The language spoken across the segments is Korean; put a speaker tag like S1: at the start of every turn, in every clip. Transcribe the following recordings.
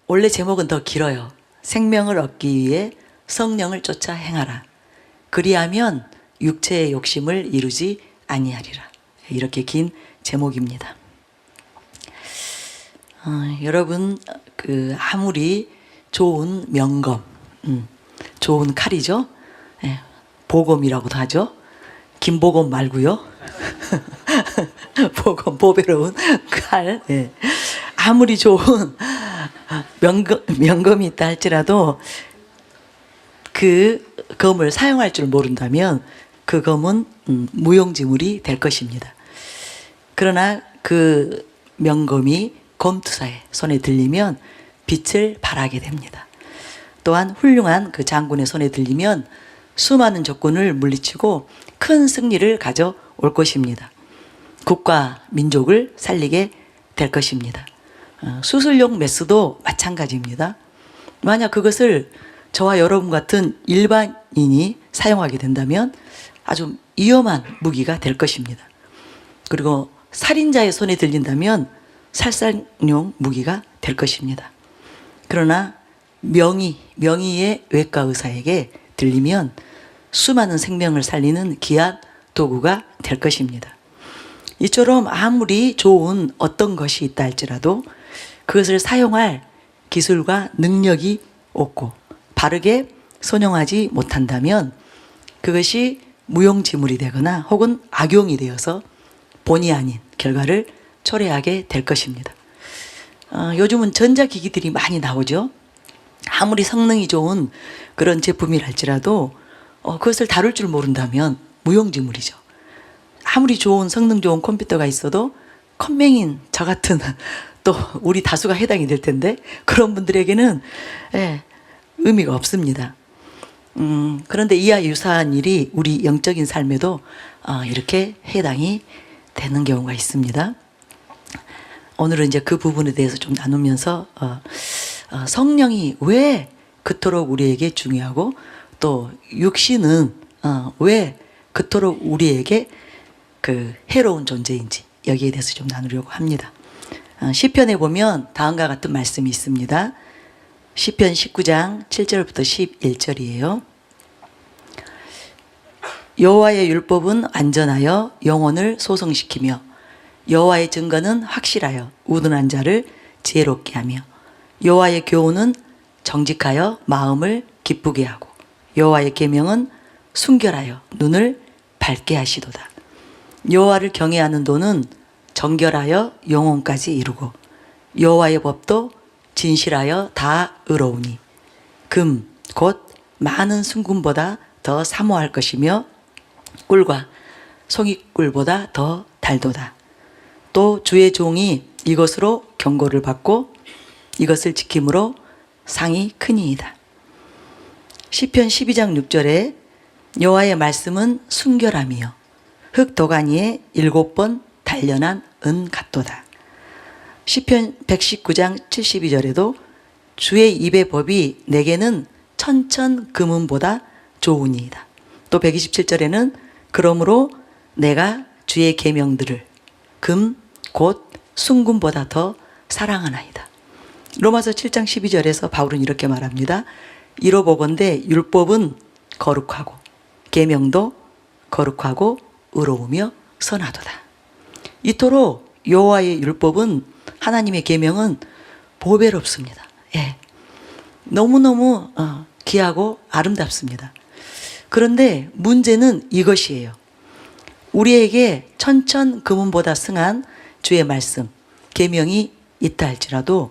S1: 원래 제목은 더 길어요. 생명을 얻기 위해 성령을 쫓아 행하라. 그리하면 육체의 욕심을 이루지 아니하리라. 이렇게 긴 제목입니다. 여러분, 아무리 좋은 명검, 좋은 칼이죠. 예, 보검이라고도 하죠. 김보검 말고요. 보검, 보배로운 칼. 예. 아무리 좋은 명검이 있다 할지라도 그 검을 사용할 줄 모른다면 그 검은 무용지물이 될 것입니다. 그러나 그 명검이 검투사의 손에 들리면 빛을 발하게 됩니다. 또한 훌륭한 그 장군의 손에 들리면 수많은 적군을 물리치고 큰 승리를 가져올 것입니다. 국가, 민족을 살리게 될 것입니다. 수술용 메스도 마찬가지입니다. 만약 그것을 저와 여러분 같은 일반인이 사용하게 된다면 아주 위험한 무기가 될 것입니다. 그리고 살인자의 손에 들린다면 살상용 무기가 될 것입니다. 그러나 명의의 외과 의사에게 들리면 수많은 생명을 살리는 귀한 도구가 될 것입니다. 이처럼 아무리 좋은 어떤 것이 있다 할지라도 그것을 사용할 기술과 능력이 없고 바르게 선용하지 못한다면 그것이 무용지물이 되거나 혹은 악용이 되어서 본의 아닌 결과를 초래하게 될 것입니다. 요즘은 전자기기들이 많이 나오죠. 아무리 성능이 좋은 그런 제품이랄지라도 그것을 다룰 줄 모른다면 무용지물이죠. 아무리 좋은 성능 좋은 컴퓨터가 있어도 컴맹인 저 같은 또 우리 다수가 해당이 될 텐데 그런 분들에게는 의미가 없습니다. 그런데 이와 유사한 일이 우리 영적인 삶에도 이렇게 해당이 되는 경우가 있습니다. 오늘은 이제 그 부분에 대해서 좀 나누면서 성령이 왜 그토록 우리에게 중요하고 또 육신은 왜 그토록 우리에게 그 해로운 존재인지 여기에 대해서 좀 나누려고 합니다. 시편에 보면 다음과 같은 말씀이 있습니다. 시편 19장 7절부터 11절이에요. 여호와의 율법은 안전하여 영혼을 소성시키며 여호와의 증거는 확실하여 우둔한 자를 지혜롭게 하며 여호와의 교훈은 정직하여 마음을 기쁘게 하고 여호와의 계명은 순결하여 눈을 밝게 하시도다. 여호와를 경외하는 도는 정결하여 영혼까지 이루고 여호와의 법도 진실하여 다 의로우니 금 곧 많은 순금보다 더 사모할 것이며 꿀과 송이꿀보다 더 달도다. 또 주의 종이 이것으로 경고를 받고 이것을 지킴으로 상이 크니이다. 시편 12장 6절에 여호와의 말씀은 순결하며 흙 도가니에 7번 단련한 은 같도다. 시편 119장 72절에도 주의 입의 법이 내게는 천천 금은보다 좋으니이다. 또 127절에는 그러므로 내가 주의 계명들을 금 곧 순금보다 더 사랑하나이다. 로마서 7장 12절에서 바울은 이렇게 말합니다. 이로 보건대 율법은 거룩하고 계명도 거룩하고 의로우며 선하도다. 이토록 여호와의 율법은 하나님의 계명은 보배롭습니다. 너무너무 귀하고 아름답습니다. 그런데 문제는 이것이에요. 우리에게 천천 금은보다 승한 주의 말씀, 계명이 있다 할지라도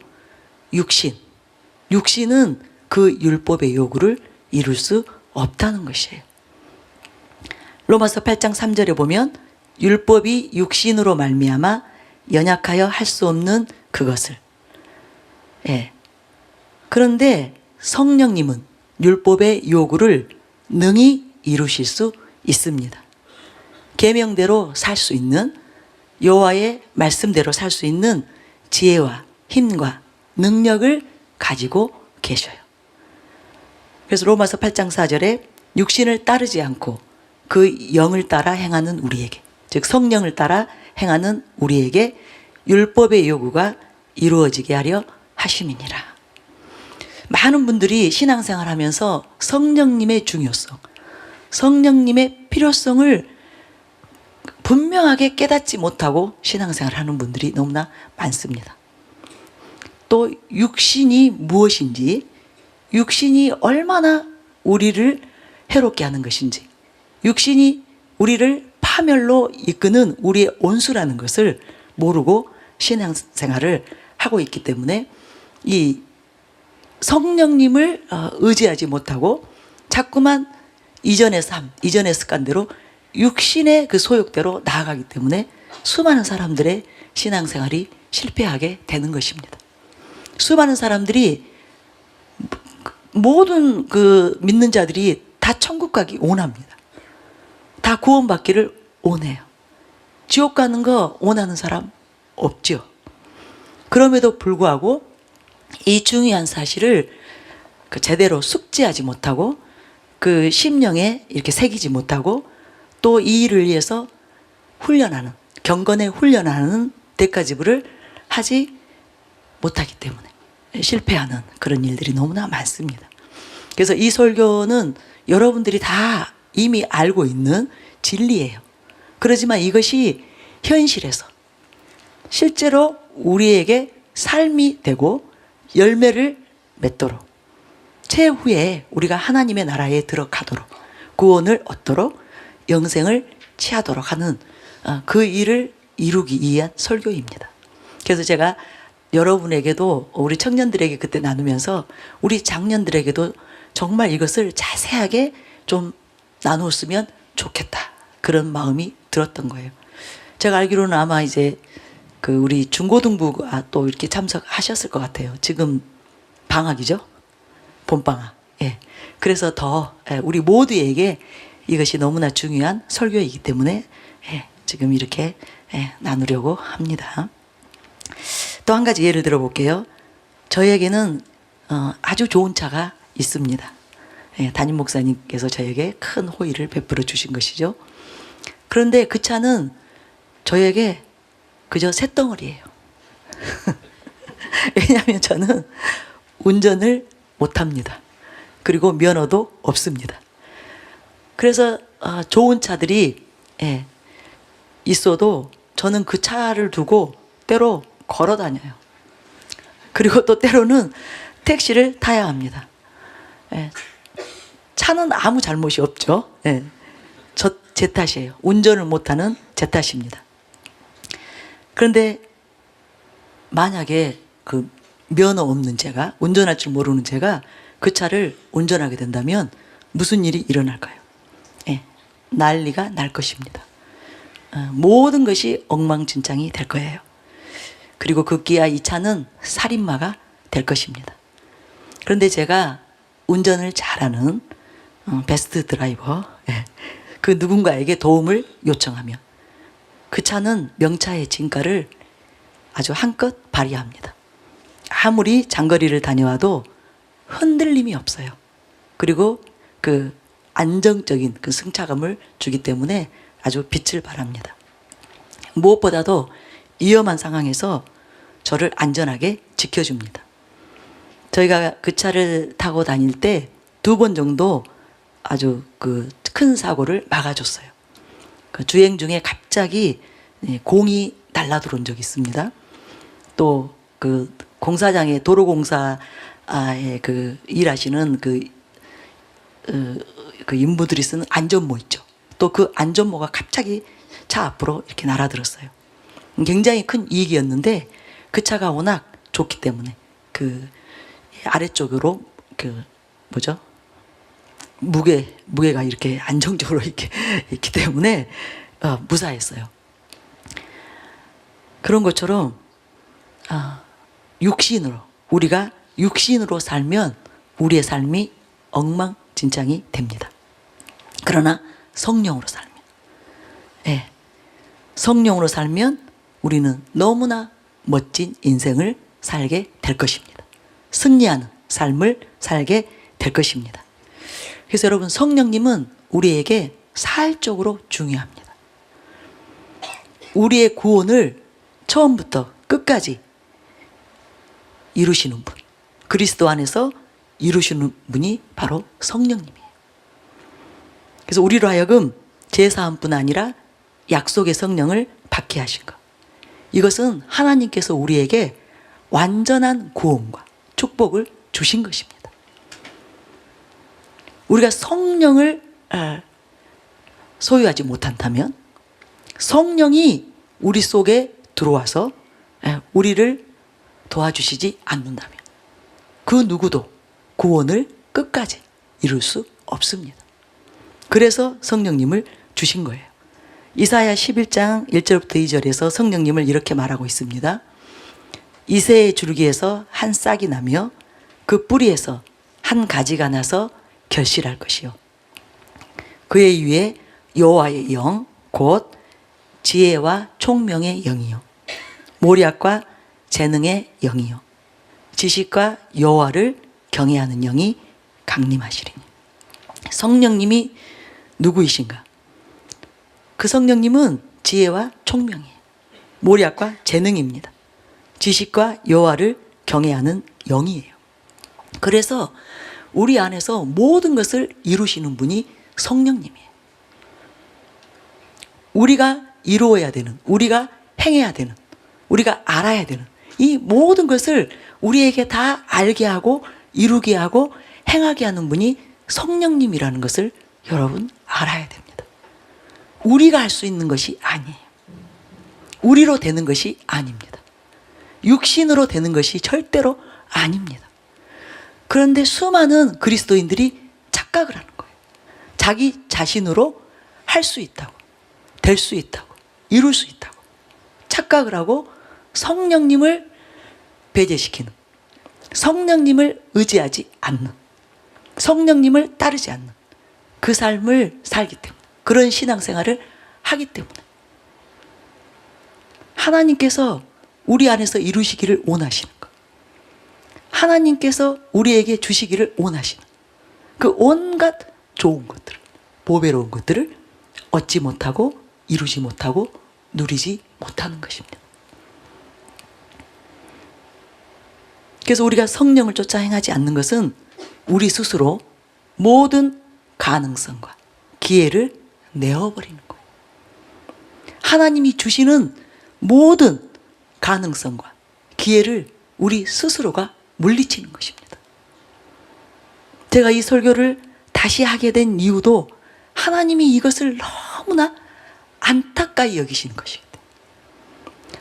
S1: 육신은 그 율법의 요구를 이룰 수 없다는 것이에요. 로마서 8장 3절에 보면 율법이 육신으로 말미암아 연약하여 할 수 없는 그것을. 그런데 성령님은 율법의 요구를 능히 이루실 수 있습니다. 계명대로 살 수 있는 여호와의 말씀대로 살 수 있는 지혜와 힘과 능력을 가지고 계셔요. 그래서 로마서 8장 4절에 육신을 따르지 않고 그 영을 따라 행하는 우리에게, 즉 성령을 따라 행하는 우리에게 율법의 요구가 이루어지게 하려 하심이니라. 많은 분들이 신앙생활 하면서 성령님의 중요성, 성령님의 필요성을 분명하게 깨닫지 못하고 신앙생활 하는 분들이 너무나 많습니다. 또 육신이 무엇인지, 육신이 얼마나 우리를 해롭게 하는 것인지, 육신이 우리를 파멸로 이끄는 우리의 온수라는 것을 모르고 신앙생활을 하고 있기 때문에 이 성령님을 의지하지 못하고 자꾸만 이전의 삶, 이전의 습관대로 육신의 그 소욕대로 나아가기 때문에 수많은 사람들의 신앙생활이 실패하게 되는 것입니다. 수많은 사람들이, 모든 그 믿는 자들이 다 천국 가기 원합니다. 다 구원받기를 원해요. 지옥 가는 거 원하는 사람 없죠. 그럼에도 불구하고 이 중요한 사실을 그 제대로 숙지하지 못하고 그 심령에 이렇게 새기지 못하고 또 이 일을 위해서 훈련하는, 경건에 훈련하는 대가지불을 하지 못하기 때문에 실패하는 그런 일들이 너무나 많습니다. 그래서 이 설교는 여러분들이 다 이미 알고 있는 진리예요. 그렇지만 이것이 현실에서 실제로 우리에게 삶이 되고 열매를 맺도록, 최후에 우리가 하나님의 나라에 들어가도록, 구원을 얻도록, 영생을 취하도록 하는 그 일을 이루기 위한 설교입니다. 그래서 제가 여러분에게도, 우리 청년들에게 그때 나누면서 우리 장년들에게도 정말 이것을 자세하게 좀 나눴으면 좋겠다, 그런 마음이 들었던 거예요. 제가 알기로는 아마 이제 그 우리 중고등부가 또 이렇게 참석하셨을 것 같아요. 지금 방학이죠? 봄방학. 예. 그래서 더 우리 모두에게 이것이 너무나 중요한 설교이기 때문에 지금 이렇게 나누려고 합니다. 또 한 가지 예를 들어 볼게요. 저에게는 아주 좋은 차가 있습니다. 담임 목사님께서 저에게 큰 호의를 베풀어 주신 것이죠. 그런데 그 차는 저에게 그저 쇳덩어리예요. 왜냐하면 저는 운전을 못합니다. 그리고 면허도 없습니다. 그래서 좋은 차들이 있어도 저는 그 차를 두고 때로 걸어 다녀요. 그리고 또 때로는 택시를 타야 합니다. 차는 아무 잘못이 없죠. 제 탓이에요. 운전을 못하는 제 탓입니다. 그런데 만약에 그 면허 없는 제가, 운전할 줄 모르는 제가 그 차를 운전하게 된다면 무슨 일이 일어날까요? 난리가 날 것입니다. 모든 것이 엉망진창이 될 거예요. 그리고 급기야 이 차는 살인마가 될 것입니다. 그런데 제가 운전을 잘하는 베스트 드라이버, 그 누군가에게 도움을 요청하면 그 차는 명차의 진가를 아주 한껏 발휘합니다. 아무리 장거리를 다녀와도 흔들림이 없어요. 그리고 그 안정적인 그 승차감을 주기 때문에 아주 빛을 발합니다. 무엇보다도 위험한 상황에서 저를 안전하게 지켜줍니다. 저희가 그 차를 타고 다닐 때 2번 정도 아주 그 큰 사고를 막아줬어요. 그 주행 중에 갑자기 공이 날라들어온 적이 있습니다. 또 그 공사장에, 도로공사에 그 일하시는 그 인부들이 쓰는 안전모 있죠. 또 그 안전모가 갑자기 차 앞으로 이렇게 날아들었어요. 굉장히 큰 이익이었는데 그 차가 워낙 좋기 때문에 그 아래쪽으로 그 뭐죠? 무게가 이렇게 안정적으로 이렇게 있기 때문에 무사했어요. 그런 것처럼 우리가 육신으로 살면 우리의 삶이 엉망진창이 됩니다. 그러나 성령으로 살면, 성령으로 살면 우리는 너무나 멋진 인생을 살게 될 것입니다. 승리하는 삶을 살게 될 것입니다. 그래서 여러분, 성령님은 우리에게 사활적으로 중요합니다. 우리의 구원을 처음부터 끝까지 이루시는 분, 그리스도 안에서 이루시는 분이 바로 성령님이에요. 그래서 우리로 하여금 제사함뿐 아니라 약속의 성령을 받게 하신 것. 이것은 하나님께서 우리에게 완전한 구원과 축복을 주신 것입니다. 우리가 성령을 소유하지 못한다면, 성령이 우리 속에 들어와서 우리를 도와주시지 않는다면 그 누구도 구원을 끝까지 이룰 수 없습니다. 그래서 성령님을 주신 거예요. 이사야 11장 1절부터 2절에서 성령님을 이렇게 말하고 있습니다. 이새의 줄기에서 한 싹이 나며 그 뿌리에서 한 가지가 나서 결실할 것이요, 그의 위에 여호와의 영 곧 지혜와 총명의 영이요 모략과 재능의 영이요 지식과 여호와를 경외하는 영이 강림하시리니. 성령님이 누구이신가? 그 성령님은 지혜와 총명이에요. 모략과 재능입니다. 지식과 여호와를 경외하는 영이에요. 그래서 우리 안에서 모든 것을 이루시는 분이 성령님이에요. 우리가 이루어야 되는, 우리가 행해야 되는, 우리가 알아야 되는 이 모든 것을 우리에게 다 알게 하고 이루게 하고 행하게 하는 분이 성령님이라는 것을 여러분 알아야 됩니다. 우리가 할 수 있는 것이 아니에요. 우리로 되는 것이 아닙니다. 육신으로 되는 것이 절대로 아닙니다. 그런데 수많은 그리스도인들이 착각을 하는 거예요. 자기 자신으로 할 수 있다고, 될 수 있다고, 이룰 수 있다고 착각을 하고 성령님을 배제시키는, 성령님을 의지하지 않는, 성령님을 따르지 않는 그 삶을 살기 때문에, 그런 신앙생활을 하기 때문에 하나님께서 우리 안에서 이루시기를 원하시는 것, 하나님께서 우리에게 주시기를 원하시는 그 온갖 좋은 것들, 보배로운 것들을 얻지 못하고 이루지 못하고 누리지 못하는 것입니다. 그래서 우리가 성령을 쫓아 행하지 않는 것은 우리 스스로 모든 가능성과 기회를 내어버리는 거예요. 하나님이 주시는 모든 가능성과 기회를 우리 스스로가 물리치는 것입니다. 제가 이 설교를 다시 하게 된 이유도 하나님이 이것을 너무나 안타까이 여기시는 것입니다.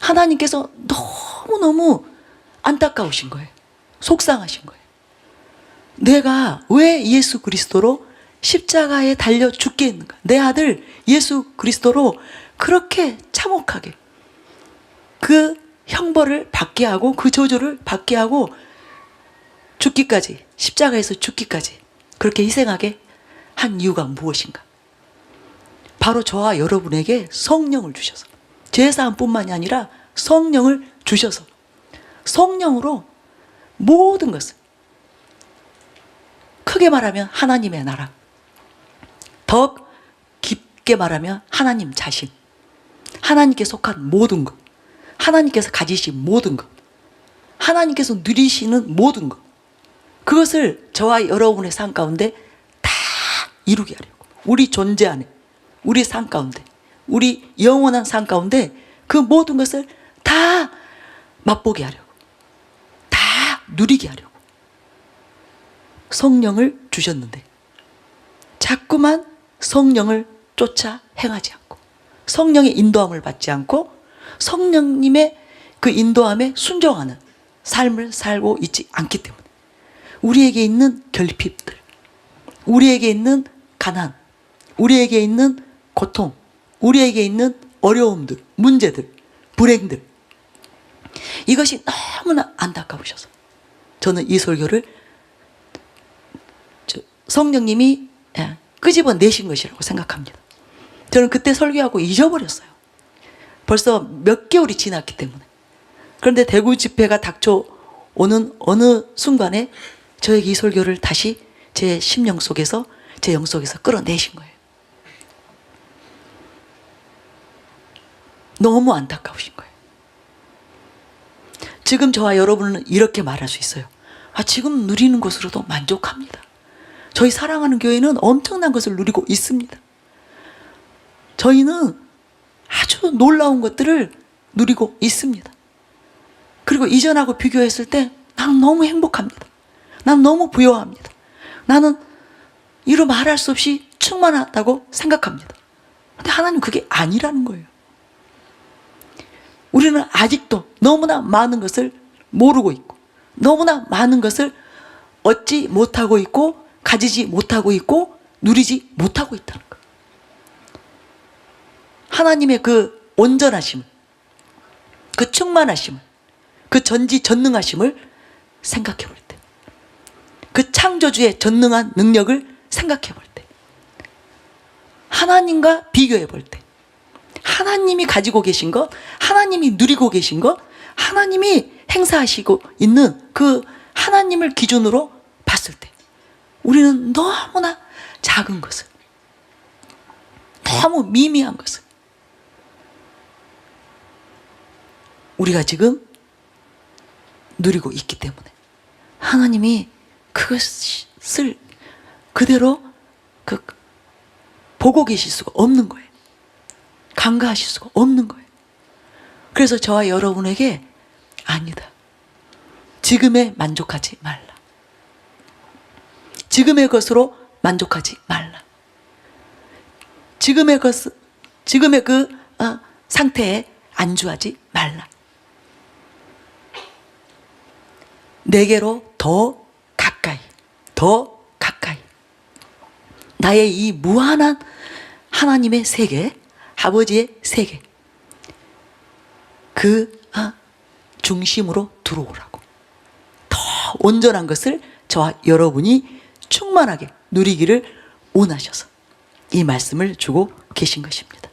S1: 하나님께서 너무너무 안타까우신 거예요. 속상하신 거예요. 내가 왜 예수 그리스도로 십자가에 달려 죽게 했는가? 내 아들 예수 그리스도로 그렇게 참혹하게 그 형벌을 받게 하고 그 저주를 받게 하고 죽기까지, 십자가에서 죽기까지 그렇게 희생하게 한 이유가 무엇인가? 바로 저와 여러분에게 성령을 주셔서, 제사함뿐만이 아니라 성령을 주셔서 성령으로 모든 것을, 크게 말하면 하나님의 나라, 더 깊게 말하면 하나님 자신, 하나님께 속한 모든 것, 하나님께서 가지신 모든 것, 하나님께서 누리시는 모든 것, 그것을 저와 여러분의 삶 가운데 다 이루게 하려고, 우리 존재 안에, 우리 삶 가운데, 우리 영원한 삶 가운데 그 모든 것을 다 맛보게 하려고, 다 누리게 하려고 성령을 주셨는데 자꾸만 성령을 쫓아 행하지 않고, 성령의 인도함을 받지 않고 성령님의 그 인도함에 순종하는 삶을 살고 있지 않기 때문에 우리에게 있는 결핍들, 우리에게 있는 가난, 우리에게 있는 고통, 우리에게 있는 어려움들, 문제들, 불행들, 이것이 너무나 안타까우셔서 저는 이 설교를 성령님이 끄집어 내신 것이라고 생각합니다. 저는 그때 설교하고 잊어버렸어요. 벌써 몇 개월이 지났기 때문에. 그런데 대구 집회가 닥쳐오는 어느 순간에 저에게 이 설교를 다시 제 심령 속에서, 제 영 속에서 끌어내신 거예요. 너무 안타까우신 거예요. 지금 저와 여러분은 이렇게 말할 수 있어요. 지금 누리는 것으로도 만족합니다. 저희 사랑하는 교회는 엄청난 것을 누리고 있습니다. 저희는 아주 놀라운 것들을 누리고 있습니다. 그리고 이전하고 비교했을 때 나는 너무 행복합니다. 나는 너무 부여합니다. 나는 이루 말할 수 없이 충만하다고 생각합니다. 근데 하나님 그게 아니라는 거예요. 우리는 아직도 너무나 많은 것을 모르고 있고 너무나 많은 것을 얻지 못하고 있고 가지지 못하고 있고 누리지 못하고 있다는 거예요. 하나님의 그 온전하심을, 그 충만하심을, 그 전지전능하심을 생각해 볼 때, 그 창조주의 전능한 능력을 생각해 볼 때, 하나님과 비교해 볼 때, 하나님이 가지고 계신 것, 하나님이 누리고 계신 것, 하나님이 행사하시고 있는 그 하나님을 기준으로 봤을 때 우리는 너무나 작은 것을, 너무 미미한 것을 우리가 지금 누리고 있기 때문에 하나님이 그것을 그대로 보고 계실 수가 없는 거예요. 간과하실 수가 없는 거예요. 그래서 저와 여러분에게 아니다. 지금에 만족하지 말라. 지금의 것으로 만족하지 말라. 지금의 그 상태에 안주하지 말라. 내게로 더 가까이, 더 가까이. 나의 이 무한한 하나님의 세계, 아버지의 세계, 그 중심으로 들어오라고. 더 온전한 것을 저와 여러분이 충만하게 누리기를 원하셔서 이 말씀을 주고 계신 것입니다.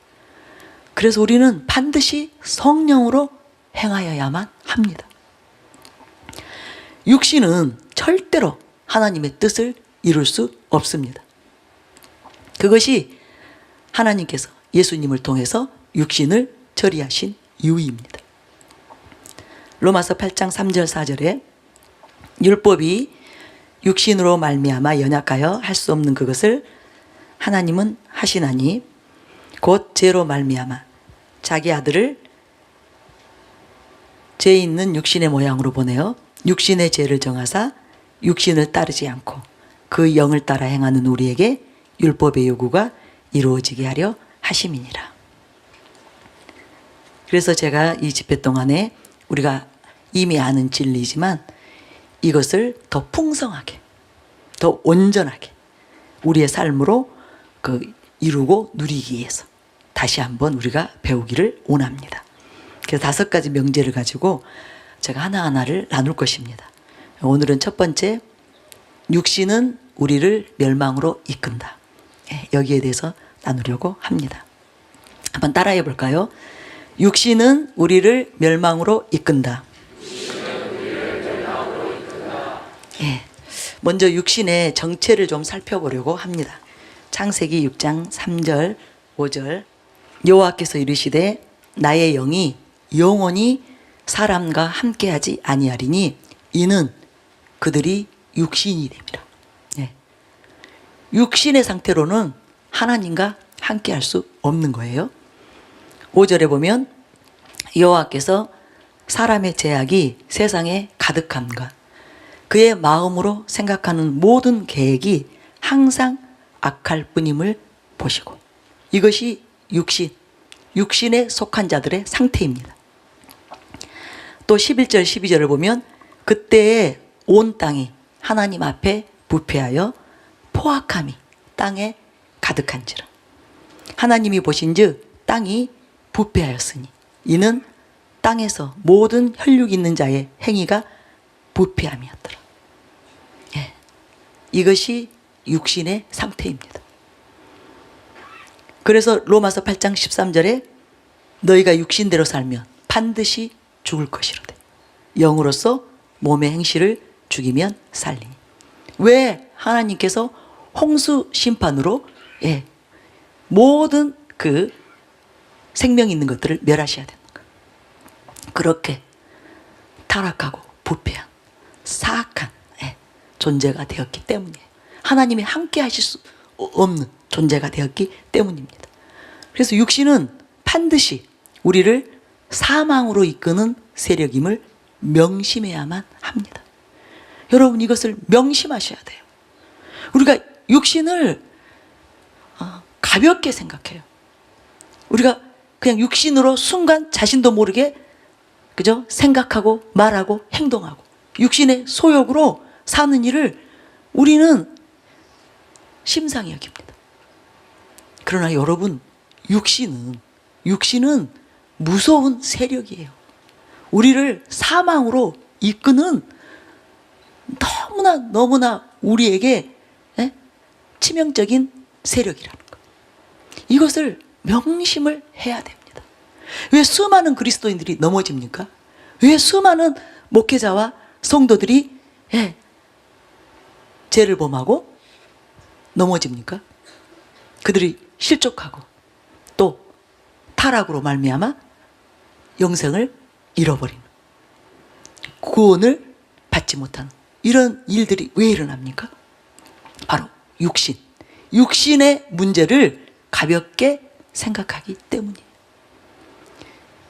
S1: 그래서 우리는 반드시 성령으로 행하여야만 합니다. 육신은 절대로 하나님의 뜻을 이룰 수 없습니다. 그것이 하나님께서 예수님을 통해서 육신을 처리하신 이유입니다. 로마서 8장 3절 4절에 율법이 육신으로 말미암아 연약하여 할 수 없는 그것을 하나님은 하시나니 곧 죄로 말미암아 자기 아들을 죄 있는 육신의 모양으로 보내어 육신의 죄를 정하사 육신을 따르지 않고 그 영을 따라 행하는 우리에게 율법의 요구가 이루어지게 하려 하심이니라. 그래서 제가 이 집회 동안에 우리가 이미 아는 진리지만 이것을 더 풍성하게, 더 온전하게 우리의 삶으로 이루고 누리기 위해서 다시 한번 우리가 배우기를 원합니다. 그래서 5가지 명제를 가지고 제가 하나하나를 나눌 것입니다. 오늘은 첫 번째, 육신은 우리를 멸망으로 이끈다. 여기에 대해서 나누려고 합니다. 한번 따라해 볼까요? 육신은 우리를 멸망으로 이끈다. 먼저 육신의 정체를 좀 살펴보려고 합니다. 창세기 6장 3절 5절 여호와께서 이르시되 나의 영이 영원히 사람과 함께하지 아니하리니 이는 그들이 육신이 됩니다. 육신의 상태로는 하나님과 함께할 수 없는 거예요. 5절에 보면 여호와께서 사람의 죄악이 세상에 가득함과 그의 마음으로 생각하는 모든 계획이 항상 악할 뿐임을 보시고, 이것이 육신에 속한 자들의 상태입니다. 또 11절 12절을 보면 그때에 온 땅이 하나님 앞에 부패하여 포악함이 땅에 가득한지라. 하나님이 보신즉 땅이 부패하였으니 이는 땅에서 모든 혈육 있는 자의 행위가 부패함이었더라. 이것이 육신의 상태입니다. 그래서 로마서 8장 13절에 너희가 육신대로 살면 반드시 죽을 것이로되 영으로서 몸의 행실을 죽이면 살리니. 왜 하나님께서 홍수 심판으로 모든 그 생명 있는 것들을 멸하셔야 되는가? 그렇게 타락하고 부패한 사악한 존재가 되었기 때문이에요. 하나님이 함께 하실 수 없는 존재가 되었기 때문입니다. 그래서 육신은 반드시 우리를 사망으로 이끄는 세력임을 명심해야만 합니다. 여러분, 이것을 명심하셔야 돼요. 우리가 육신을 가볍게 생각해요. 우리가 그냥 육신으로 순간 자신도 모르게 그죠? 생각하고 말하고 행동하고 육신의 소욕으로 사는 일을 우리는 심상히 여깁니다. 그러나 여러분, 육신은 무서운 세력이에요. 우리를 사망으로 이끄는 너무나 우리에게 치명적인 세력이라는 것. 이것을 명심을 해야 됩니다. 왜 수많은 그리스도인들이 넘어집니까? 왜 수많은 목회자와 성도들이 죄를 범하고 넘어집니까? 그들이 실족하고 또 타락으로 말미암아 영생을 잃어버리는, 구원을 받지 못하는 이런 일들이 왜 일어납니까? 바로 육신의 문제를 가볍게 생각하기 때문이에요.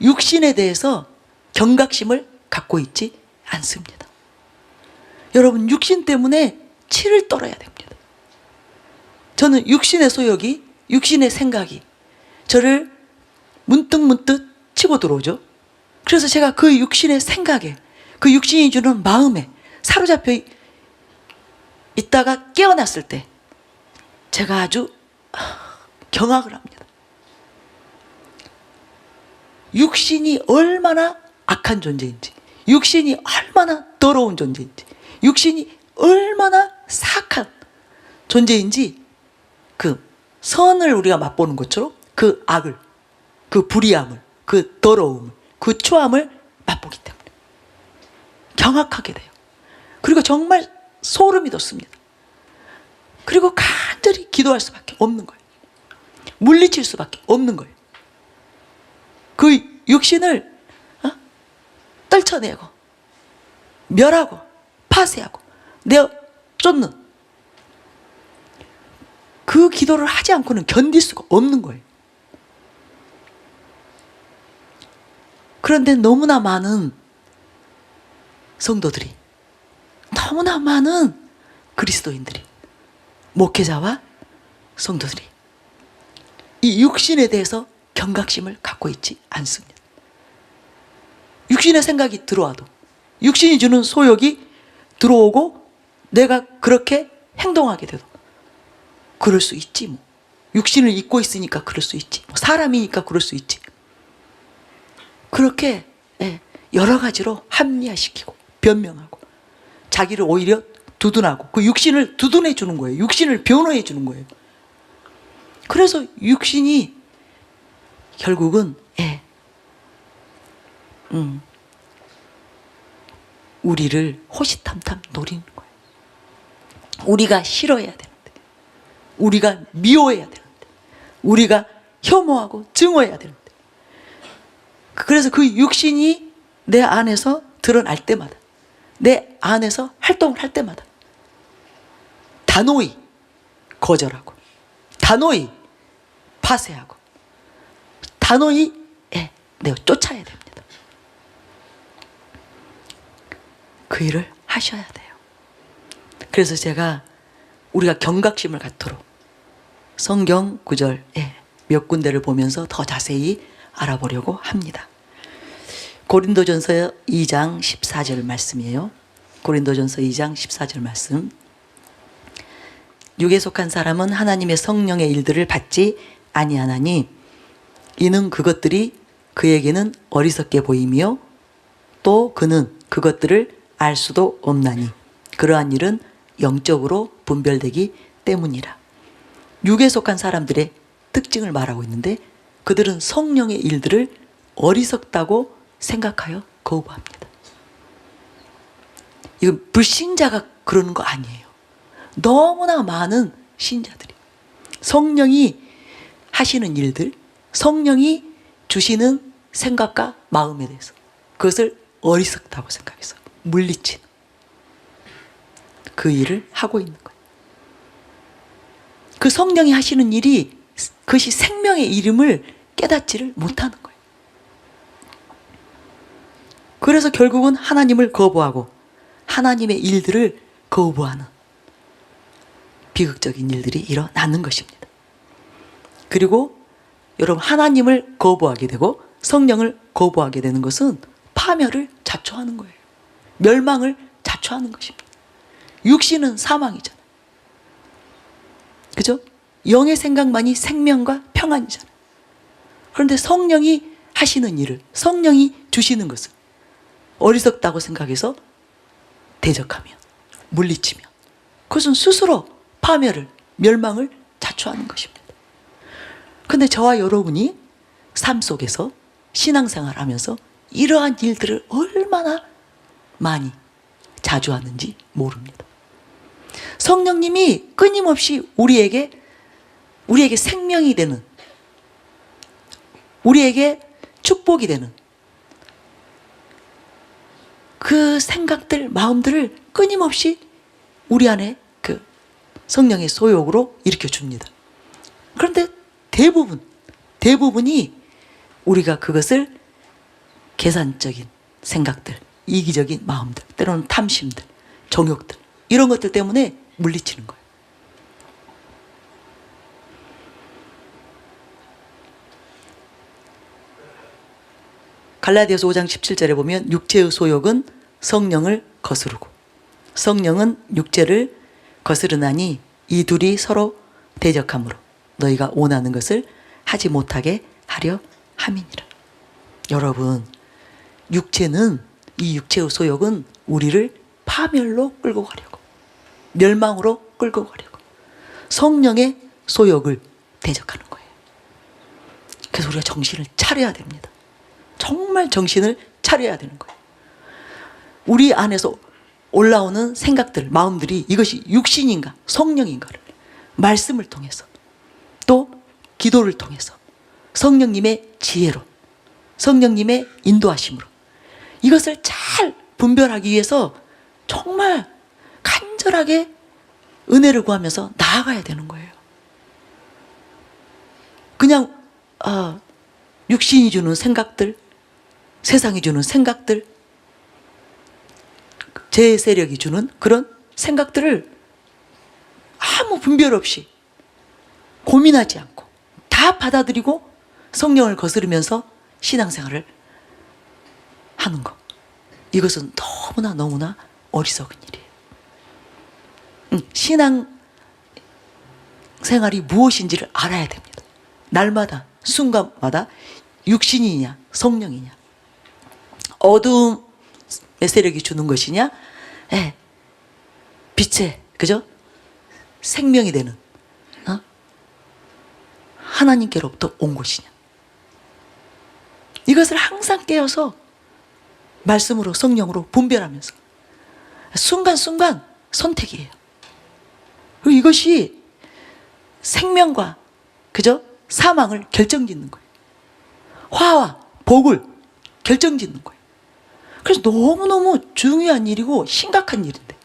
S1: 육신에 대해서 경각심을 갖고 있지 않습니다. 여러분, 육신 때문에 치를 떨어야 됩니다. 저는 육신의 소욕이, 육신의 생각이 저를 문득 치고 들어오죠. 그래서 제가 그 육신의 생각에, 그 육신이 주는 마음에 사로잡혀 있다가 깨어났을 때 제가 아주 경악을 합니다. 육신이 얼마나 악한 존재인지, 육신이 얼마나 더러운 존재인지, 육신이 얼마나 사악한 존재인지, 그 선을 우리가 맛보는 것처럼 그 악을, 그 불의함을, 그 더러움을, 그 추함을 맛보기 때문에 경악하게 돼요. 그리고 정말 소름이 돋습니다. 그리고 간절히 기도할 수밖에 없는 거예요. 물리칠 수밖에 없는 거예요. 그 육신을 떨쳐내고 멸하고 파쇄하고 내어 쫓는 그 기도를 하지 않고는 견딜 수가 없는 거예요. 그런데 너무나 많은 성도들이, 너무나 많은 그리스도인들이, 목회자와 성도들이 이 육신에 대해서 경각심을 갖고 있지 않습니다. 육신의 생각이 들어와도, 육신이 주는 소욕이 들어오고 내가 그렇게 행동하게 돼도 그럴 수 있지 뭐. 육신을 입고 있으니까 그럴 수 있지. 사람이니까 그럴 수 있지. 그렇게 여러 가지로 합리화시키고 변명하고 자기를 오히려 두둔하고 그 육신을 두둔해 주는 거예요. 육신을 변호해 주는 거예요. 그래서 육신이 결국은 우리를 호시탐탐 노리는 거예요. 우리가 싫어해야 되는데, 우리가 미워해야 되는데, 우리가 혐오하고 증오해야 되는데, 그래서 그 육신이 내 안에서 드러날 때마다, 내 안에서 활동을 할 때마다 단호히 거절하고, 단호히 파쇄하고, 단호히 내가 쫓아야 됩니다. 그 일을 하셔야 돼요. 그래서 제가 우리가 경각심을 갖도록 성경 구절 몇 군데를 보면서 더 자세히 알아보려고 합니다. 고린도전서 2장 14절 말씀이에요. 고린도전서 2장 14절 말씀. 육에 속한 사람은 하나님의 성령의 일들을 받지 아니하나니 이는 그것들이 그에게는 어리석게 보이며 또 그는 그것들을 알 수도 없나니 그러한 일은 영적으로 분별되기 때문이라. 육에 속한 사람들의 특징을 말하고 있는데 그들은 성령의 일들을 어리석다고 생각하여 거부합니다. 이건 불신자가 그러는 거 아니에요. 너무나 많은 신자들이 성령이 하시는 일들, 성령이 주시는 생각과 마음에 대해서 그것을 어리석다고 생각해서 물리치는, 그 일을 하고 있는 거예요. 그 성령이 하시는 일이 그것이 생명의 이름을 깨닫지를 못하는 거예요. 그래서 결국은 하나님을 거부하고 하나님의 일들을 거부하는 비극적인 일들이 일어나는 것입니다. 그리고 여러분, 하나님을 거부하게 되고 성령을 거부하게 되는 것은 파멸을 자초하는 거예요. 멸망을 자초하는 것입니다. 육신은 사망이잖아요. 그죠? 영의 생각만이 생명과 평안이잖아요. 그런데 성령이 하시는 일을, 성령이 주시는 것을 어리석다고 생각해서 대적하면, 물리치면 그것은 스스로 파멸을, 멸망을 자초하는 것입니다. 그런데 저와 여러분이 삶 속에서 신앙생활을 하면서 이러한 일들을 얼마나 많이 자주 하는지 모릅니다. 성령님이 끊임없이 우리에게 생명이 되는, 우리에게 축복이 되는 그 생각들, 마음들을 끊임없이 우리 안에 그 성령의 소욕으로 일으켜 줍니다. 그런데 대부분이 우리가 그것을 계산적인 생각들, 이기적인 마음들, 때로는 탐심들, 정욕들, 이런 것들 때문에 물리치는 거예요. 갈라디아서 5장 17절에 보면 육체의 소욕은 성령을 거스르고 성령은 육체를 거스르나니 이 둘이 서로 대적함으로 너희가 원하는 것을 하지 못하게 하려 함이니라. 여러분, 이 육체의 소욕은 우리를 파멸로 끌고 가려고, 멸망으로 끌고 가려고 성령의 소욕을 대적하는 거예요. 그래서 우리가 정신을 차려야 됩니다. 정말 정신을 차려야 되는 거예요. 우리 안에서 올라오는 생각들, 마음들이 이것이 육신인가 성령인가를 말씀을 통해서, 또 기도를 통해서, 성령님의 지혜로, 성령님의 인도하심으로 이것을 잘 분별하기 위해서 정말 간절하게 은혜를 구하면서 나아가야 되는 거예요. 그냥 육신이 주는 생각들, 세상이 주는 생각들, 제 세력이 주는 그런 생각들을 아무 분별 없이 고민하지 않고 다 받아들이고 성령을 거스르면서 신앙생활을 하는 것, 이것은 너무나 어리석은 일이에요. 신앙생활이 무엇인지를 알아야 됩니다. 날마다 순간마다 육신이냐 성령이냐, 어두움의 세력이 주는 것이냐, 빛의, 그죠? 생명이 되는 하나님께로부터 온 것이냐, 이것을 항상 깨어서 말씀으로, 성령으로 분별하면서 순간순간 선택이에요. 그리고 이것이 생명과, 그죠? 사망을 결정짓는 거예요. 화와 복을 결정짓는 거예요. 그래서 너무너무 중요한 일이고 심각한 일인데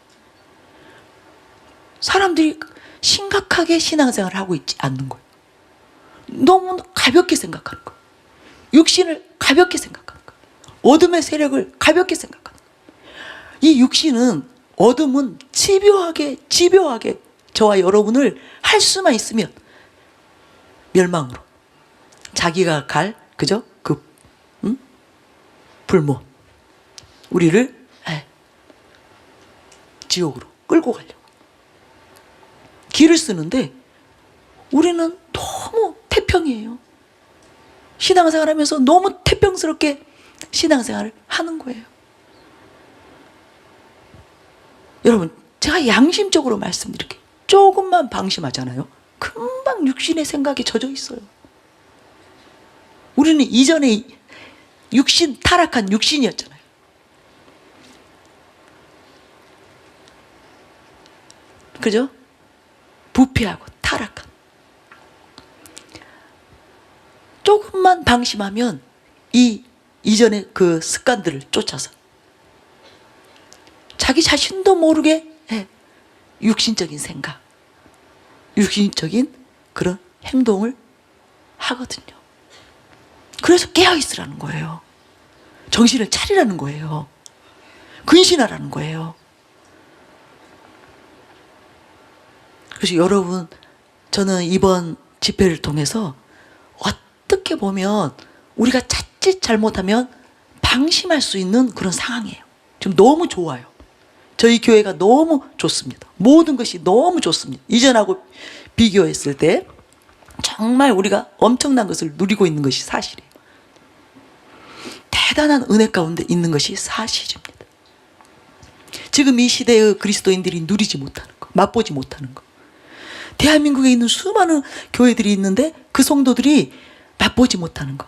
S1: 사람들이 심각하게 신앙생활을 하고 있지 않는 거예요. 너무 가볍게 생각하는 거예요. 육신을 가볍게 생각하는 거예요. 어둠의 세력을 가볍게 생각하는 거예요. 이 육신은, 어둠은 집요하게 저와 여러분을 할 수만 있으면 멸망으로, 자기가 갈, 그죠? 그 불못, 우리를 지옥으로 끌고 가려고 길을 쓰는데 우리는 너무 태평이에요. 신앙생활 하면서 너무 태평스럽게 신앙생활을 하는 거예요. 여러분, 제가 양심적으로 말씀드릴게요. 조금만 방심하잖아요. 금방 육신의 생각에 젖어 있어요. 우리는 이전에 타락한 육신이었잖아요. 그죠? 부패하고 타락한. 조금만 방심하면 이전의 그 습관들을 쫓아서 자기 자신도 모르게 육신적인 생각, 육신적인 그런 행동을 하거든요. 그래서 깨어있으라는 거예요. 정신을 차리라는 거예요. 근신하라는 거예요. 그래서 여러분, 저는 이번 집회를 통해서 어떻게 보면 우리가 자칫 잘못하면 방심할 수 있는 그런 상황이에요. 지금 너무 좋아요. 저희 교회가 너무 좋습니다. 모든 것이 너무 좋습니다. 이전하고 비교했을 때 정말 우리가 엄청난 것을 누리고 있는 것이 사실이에요. 대단한 은혜 가운데 있는 것이 사실입니다. 지금 이 시대의 그리스도인들이 누리지 못하는 거, 맛보지 못하는 거. 대한민국에 있는 수많은 교회들이 있는데 그 성도들이 맛보지 못하는 거.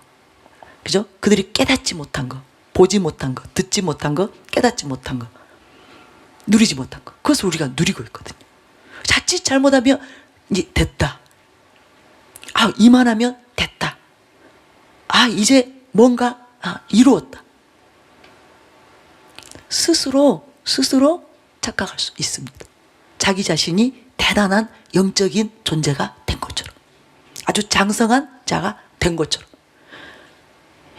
S1: 그죠? 그들이 깨닫지 못한 거, 보지 못한 거, 듣지 못한 거, 깨닫지 못한 거, 누리지 못한 거. 그것을 우리가 누리고 있거든요. 자칫 잘못하면 이제 됐다. 아, 이만하면 됐다. 아, 이제 뭔가 이루었다. 스스로 착각할 수 있습니다. 자기 자신이 대단한 영적인 존재가 된 것처럼, 아주 장성한 자가 된 것처럼.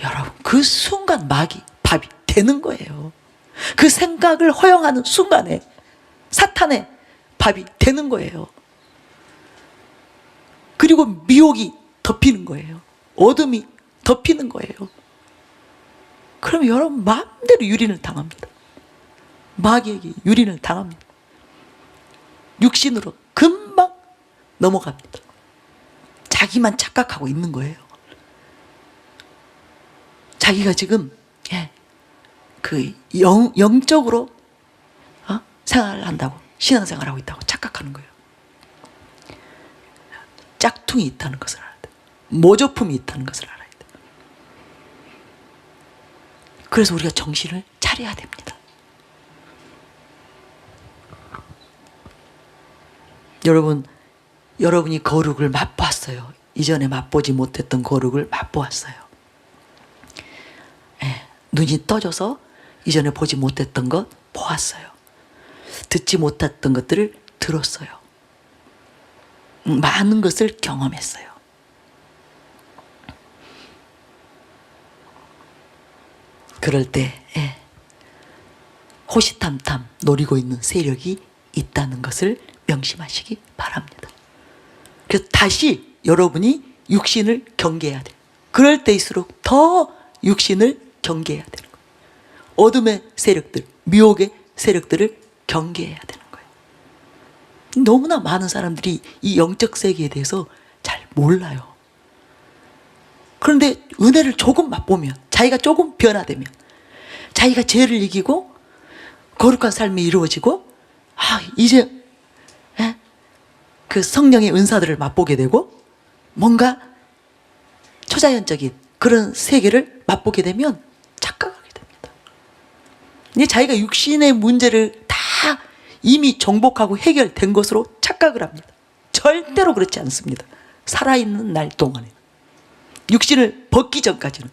S1: 여러분, 그 순간 밥이 되는 거예요. 그 생각을 허용하는 순간에 사탄의 밥이 되는 거예요. 그리고 미혹이 덮이는 거예요. 어둠이 덮이는 거예요. 그럼 여러분 마음대로 유린을 당합니다. 마귀에게 유린을 당합니다. 육신으로 금방 넘어갑니다. 자기만 착각하고 있는 거예요. 자기가 지금 그 영적으로 생활을 한다고, 신앙생활을 하고 있다고 착각하는 거예요. 짝퉁이 있다는 것을 알아야 돼. 모조품이 있다는 것을 알아야 돼. 그래서 우리가 정신을 차려야 됩니다. 여러분이 거룩을 맛보았어요. 이전에 맛보지 못했던 거룩을 맛보았어요. 눈이 떠져서 이전에 보지 못했던 것 보았어요. 듣지 못했던 것들을 들었어요. 많은 것을 경험했어요. 그럴 때 호시탐탐 노리고 있는 세력이 있다는 것을 명심하시기 바랍니다. 그래서 다시 여러분이 육신을 경계해야 돼요. 그럴 때일수록 더 육신을 경계해야 되는 거예요. 어둠의 세력들, 미혹의 세력들을 경계해야 되는 거예요. 너무나 많은 사람들이 이 영적 세계에 대해서 잘 몰라요. 그런데 은혜를 조금 맛보면, 자기가 조금 변화되면, 자기가 죄를 이기고 거룩한 삶이 이루어지고, 이제 그 성령의 은사들을 맛보게 되고 뭔가 초자연적인 그런 세계를 맛보게 되면 착각하게 됩니다. 이제 자기가 육신의 문제를 다 이미 정복하고 해결된 것으로 착각을 합니다. 절대로 그렇지 않습니다. 살아있는 날 동안에, 육신을 벗기 전까지는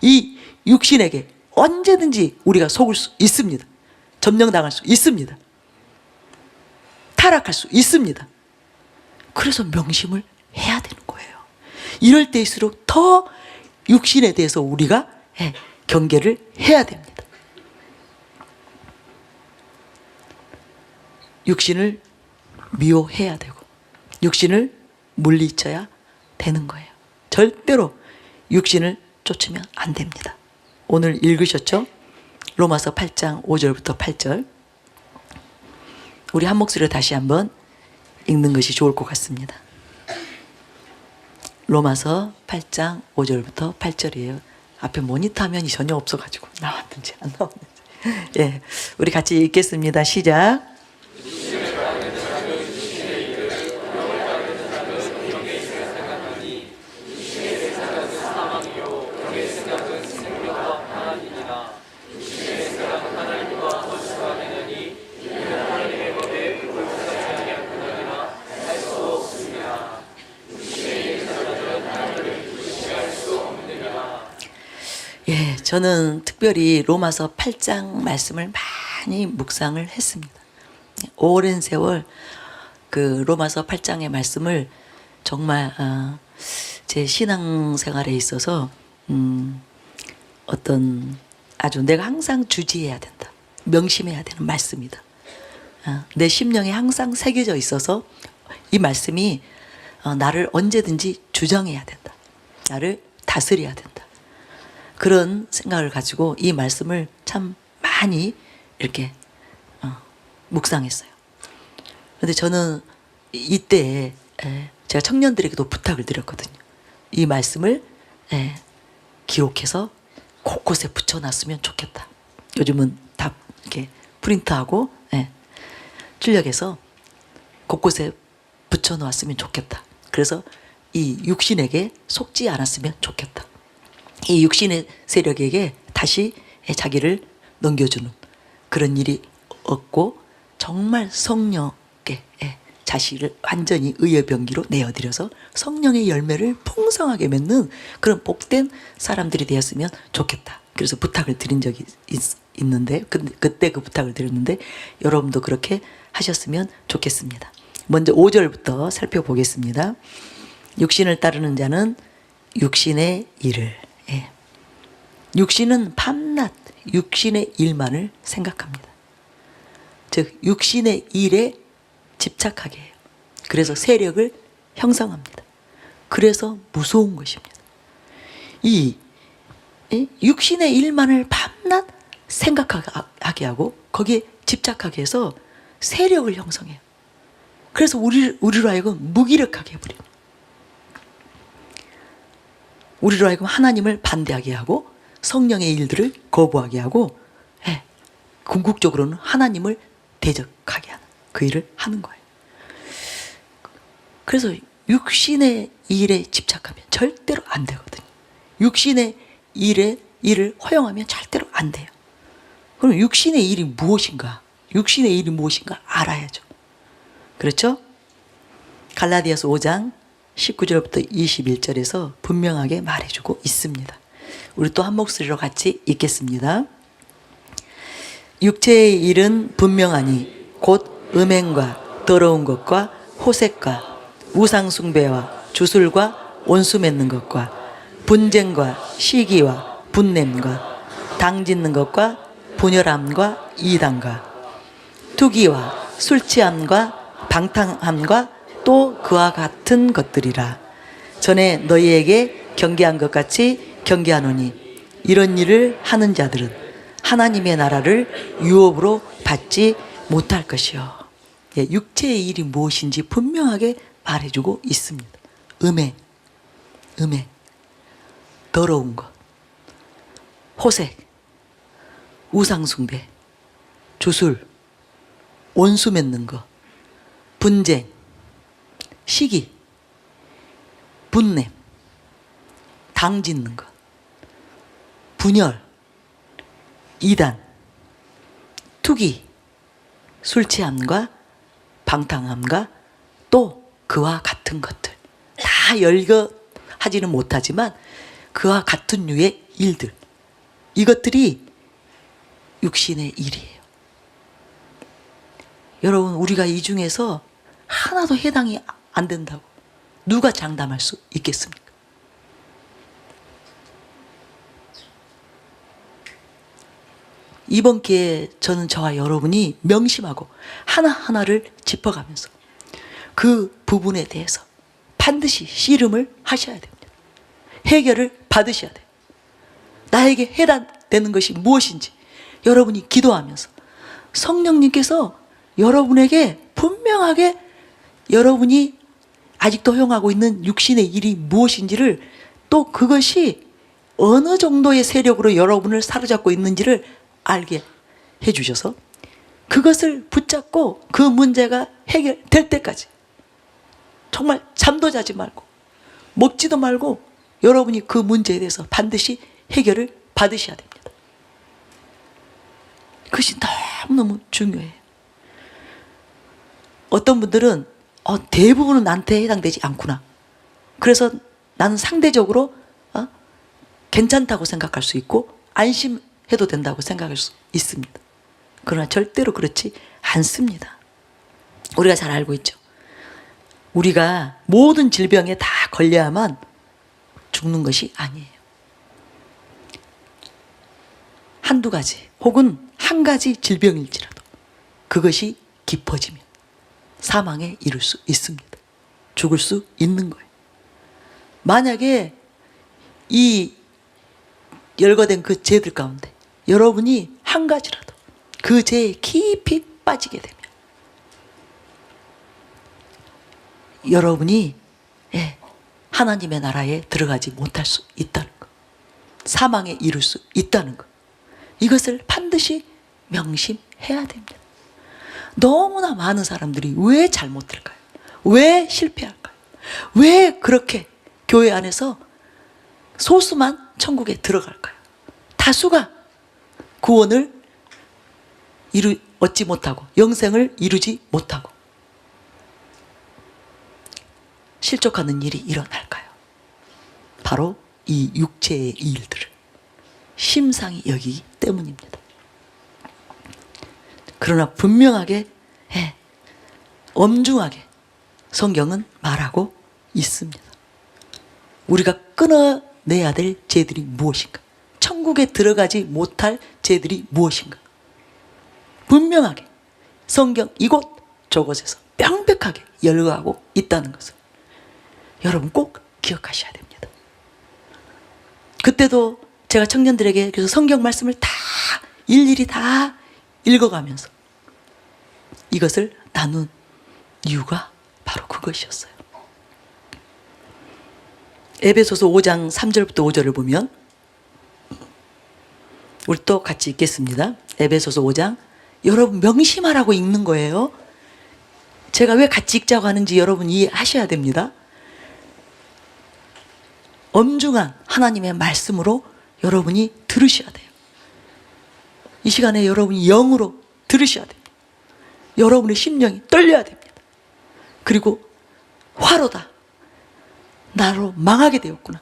S1: 이 육신에게 언제든지 우리가 속을 수 있습니다. 점령당할 수 있습니다. 타락할 수 있습니다. 그래서 명심을 해야 되는 거예요. 이럴 때일수록 더 육신에 대해서 우리가 경계를 해야 됩니다. 육신을 미워해야 되고 육신을 물리쳐야 되는 거예요. 절대로 육신을 쫓으면 안 됩니다. 오늘 읽으셨죠? 로마서 8장 5절부터 8절. 우리 한 목소리로 다시 한번 읽는 것이 좋을 것 같습니다. 로마서 8장 5절부터 8절이에요. 앞에 모니터 화면이 전혀 없어가지고 나왔는지 안 나왔는지. 우리 같이 읽겠습니다. 시작. 저는 특별히 로마서 8장 말씀을 많이 묵상을 했습니다. 오랜 세월 그 로마서 8장의 말씀을 정말 제 신앙생활에 있어서 어떤 아주 내가 항상 주지해야 된다, 명심해야 되는 말씀이다. 내 심령에 항상 새겨져 있어서 이 말씀이 나를 언제든지 주장해야 된다, 나를 다스려야 된다, 그런 생각을 가지고 이 말씀을 참 많이 이렇게 묵상했어요. 그런데 저는 이때 제가 청년들에게도 부탁을 드렸거든요. 이 말씀을 기록해서 곳곳에 붙여놨으면 좋겠다. 요즘은 다 이렇게 프린트하고 출력해서 곳곳에 붙여놓았으면 좋겠다. 그래서 이 육신에게 속지 않았으면 좋겠다. 이 육신의 세력에게 다시 자기를 넘겨주는 그런 일이 없고 정말 성령께 자신을 완전히 의의 병기로 내어드려서 성령의 열매를 풍성하게 맺는 그런 복된 사람들이 되었으면 좋겠다. 그래서 부탁을 드린 적이 있는데 그때 그 부탁을 드렸는데 여러분도 그렇게 하셨으면 좋겠습니다. 먼저 5절부터 살펴보겠습니다. 육신을 따르는 자는 육신의 일을, 육신은 밤낮 육신의 일만을 생각합니다. 즉 육신의 일에 집착하게 해요. 그래서 세력을 형성합니다. 그래서 무서운 것입니다. 이 육신의 일만을 밤낮 생각하게 하고 거기에 집착하게 해서 세력을 형성해요. 그래서 우리로 하여금 무기력하게 해버려요. 우리로 하여금 하나님을 반대하게 하고 성령의 일들을 거부하게 하고 궁극적으로는 하나님을 대적하게 하는 그 일을 하는 거예요. 그래서 육신의 일에 집착하면 절대로 안 되거든요. 육신의 일을 허용하면 절대로 안 돼요. 그럼 육신의 일이 무엇인가? 육신의 일이 무엇인가 알아야죠. 그렇죠? 갈라디아서 5장 19절부터 21절에서 분명하게 말해주고 있습니다. 우리 또 한 목소리로 같이 읽겠습니다. 육체의 일은 분명하니 곧 음행과 더러운 것과 호색과 우상숭배와 주술과 원수 맺는 것과 분쟁과 시기와 분냄과 당짓는 것과 분열함과 이단과 투기와 술취함과 방탕함과 또 그와 같은 것들이라. 전에 너희에게 경계한 것 같이 경계하노니 이런 일을 하는 자들은 하나님의 나라를 유업으로 받지 못할 것이요. 육체의 일이 무엇인지 분명하게 말해주고 있습니다. 음행, 더러운 것, 호색, 우상숭배, 주술, 원수 맺는 것, 분쟁, 시기, 분냄, 당짓는 것, 분열, 이단, 투기, 술취함과 방탕함과 또 그와 같은 것들. 다 열거하지는 못하지만 그와 같은 류의 일들, 이것들이 육신의 일이에요. 여러분, 우리가 이 중에서 하나도 해당이 안 된다고 누가 장담할 수 있겠습니까? 이번 기회에 저는 저와 여러분이 명심하고 하나하나를 짚어가면서 그 부분에 대해서 반드시 씨름을 하셔야 됩니다. 해결을 받으셔야 돼요. 나에게 해당되는 것이 무엇인지 여러분이 기도하면서 성령님께서 여러분에게 분명하게 여러분이 아직도 허용하고 있는 육신의 일이 무엇인지를, 또 그것이 어느 정도의 세력으로 여러분을 사로잡고 있는지를 알게 해주셔서 그것을 붙잡고 그 문제가 해결될 때까지 정말 잠도 자지 말고 먹지도 말고 여러분이 그 문제에 대해서 반드시 해결을 받으셔야 됩니다. 그것이 너무너무 중요해요. 어떤 분들은 대부분은 나한테 해당되지 않구나. 그래서 나는 상대적으로 괜찮다고 생각할 수 있고 안심해도 된다고 생각할 수 있습니다. 그러나 절대로 그렇지 않습니다. 우리가 잘 알고 있죠. 우리가 모든 질병에 다 걸려야만 죽는 것이 아니에요. 한두 가지 혹은 한 가지 질병일지라도 그것이 깊어지면 사망에 이를 수 있습니다. 죽을 수 있는 거예요. 만약에 이 열거된 그 죄들 가운데 여러분이 한 가지라도 그 죄에 깊이 빠지게 되면 여러분이 하나님의 나라에 들어가지 못할 수 있다는 것, 사망에 이를 수 있다는 것, 이것을 반드시 명심해야 됩니다. 너무나 많은 사람들이 왜 잘못될까요? 왜 실패할까요? 왜 그렇게 교회 안에서 소수만 천국에 들어갈까요? 다수가 구원을 얻지 못하고 영생을 이루지 못하고 실족하는 일이 일어날까요? 바로 이 육체의 일들을 심상히 여기기 때문입니다. 그러나 분명하게 엄중하게 성경은 말하고 있습니다. 우리가 끊어내야 될 죄들이 무엇인가? 천국에 들어가지 못할 죄들이 무엇인가? 분명하게 성경 이곳 저곳에서 명백하게 열거하고 있다는 것을 여러분 꼭 기억하셔야 됩니다. 그때도 제가 청년들에게 그래서 성경 말씀을 다 일일이 다 읽어가면서 이것을 나눈 이유가 바로 그것이었어요. 에베소서 5장 3절부터 5절을 보면 우리 또 같이 읽겠습니다. 에베소서 5장 여러분 명심하라고 읽는 거예요. 제가 왜 같이 읽자고 하는지 여러분 이해하셔야 됩니다. 엄중한 하나님의 말씀으로 여러분이 들으셔야 돼요. 이 시간에 여러분이 영으로 들으셔야 됩니다. 여러분의 심령이 떨려야 됩니다. 그리고 화로다. 나로 망하게 되었구나.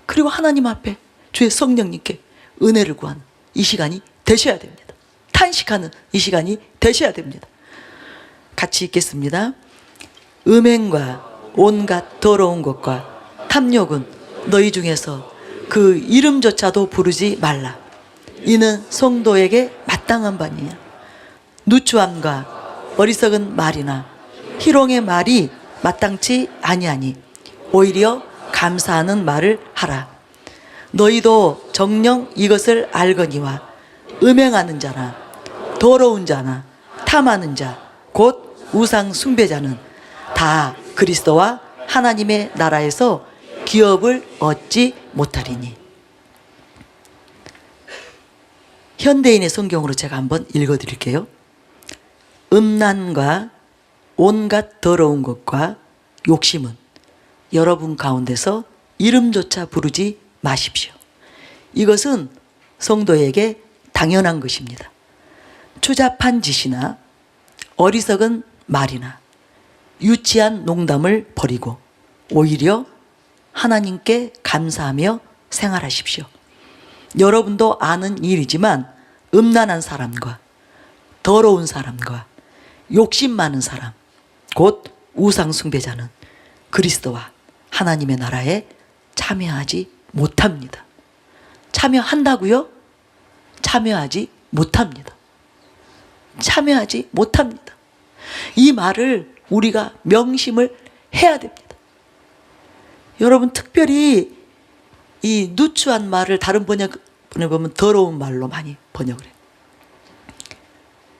S1: 그리고 하나님 앞에 주의 성령님께 은혜를 구하는 이 시간이 되셔야 됩니다. 탄식하는 이 시간이 되셔야 됩니다. 같이 읽겠습니다. 음행과 온갖 더러운 것과 탐욕은 너희 중에서 그 이름조차도 부르지 말라. 이는 성도에게 마땅한 바니냐. 누추함과 어리석은 말이나 희롱의 말이 마땅치 아니하니 오히려 감사하는 말을 하라. 너희도 정녕 이것을 알거니와 음행하는 자나 더러운 자나 탐하는 자 곧 우상 숭배자는 다 그리스도와 하나님의 나라에서 기업을 얻지 못하리니. 현대인의 성경으로 제가 한번 읽어드릴게요. 음란과 온갖 더러운 것과 욕심은 여러분 가운데서 이름조차 부르지 마십시오. 이것은 성도에게 당연한 것입니다. 추잡한 짓이나 어리석은 말이나 유치한 농담을 버리고 오히려 하나님께 감사하며 생활하십시오. 여러분도 아는 일이지만 음란한 사람과 더러운 사람과 욕심 많은 사람 곧 우상 숭배자는 그리스도와 하나님의 나라에 참여하지 못합니다. 참여한다고요? 참여하지 못합니다. 참여하지 못합니다. 이 말을 우리가 명심을 해야 됩니다. 여러분 특별히 이 누추한 말을 다른 번역본에 보면 더러운 말로 많이 번역을 해요.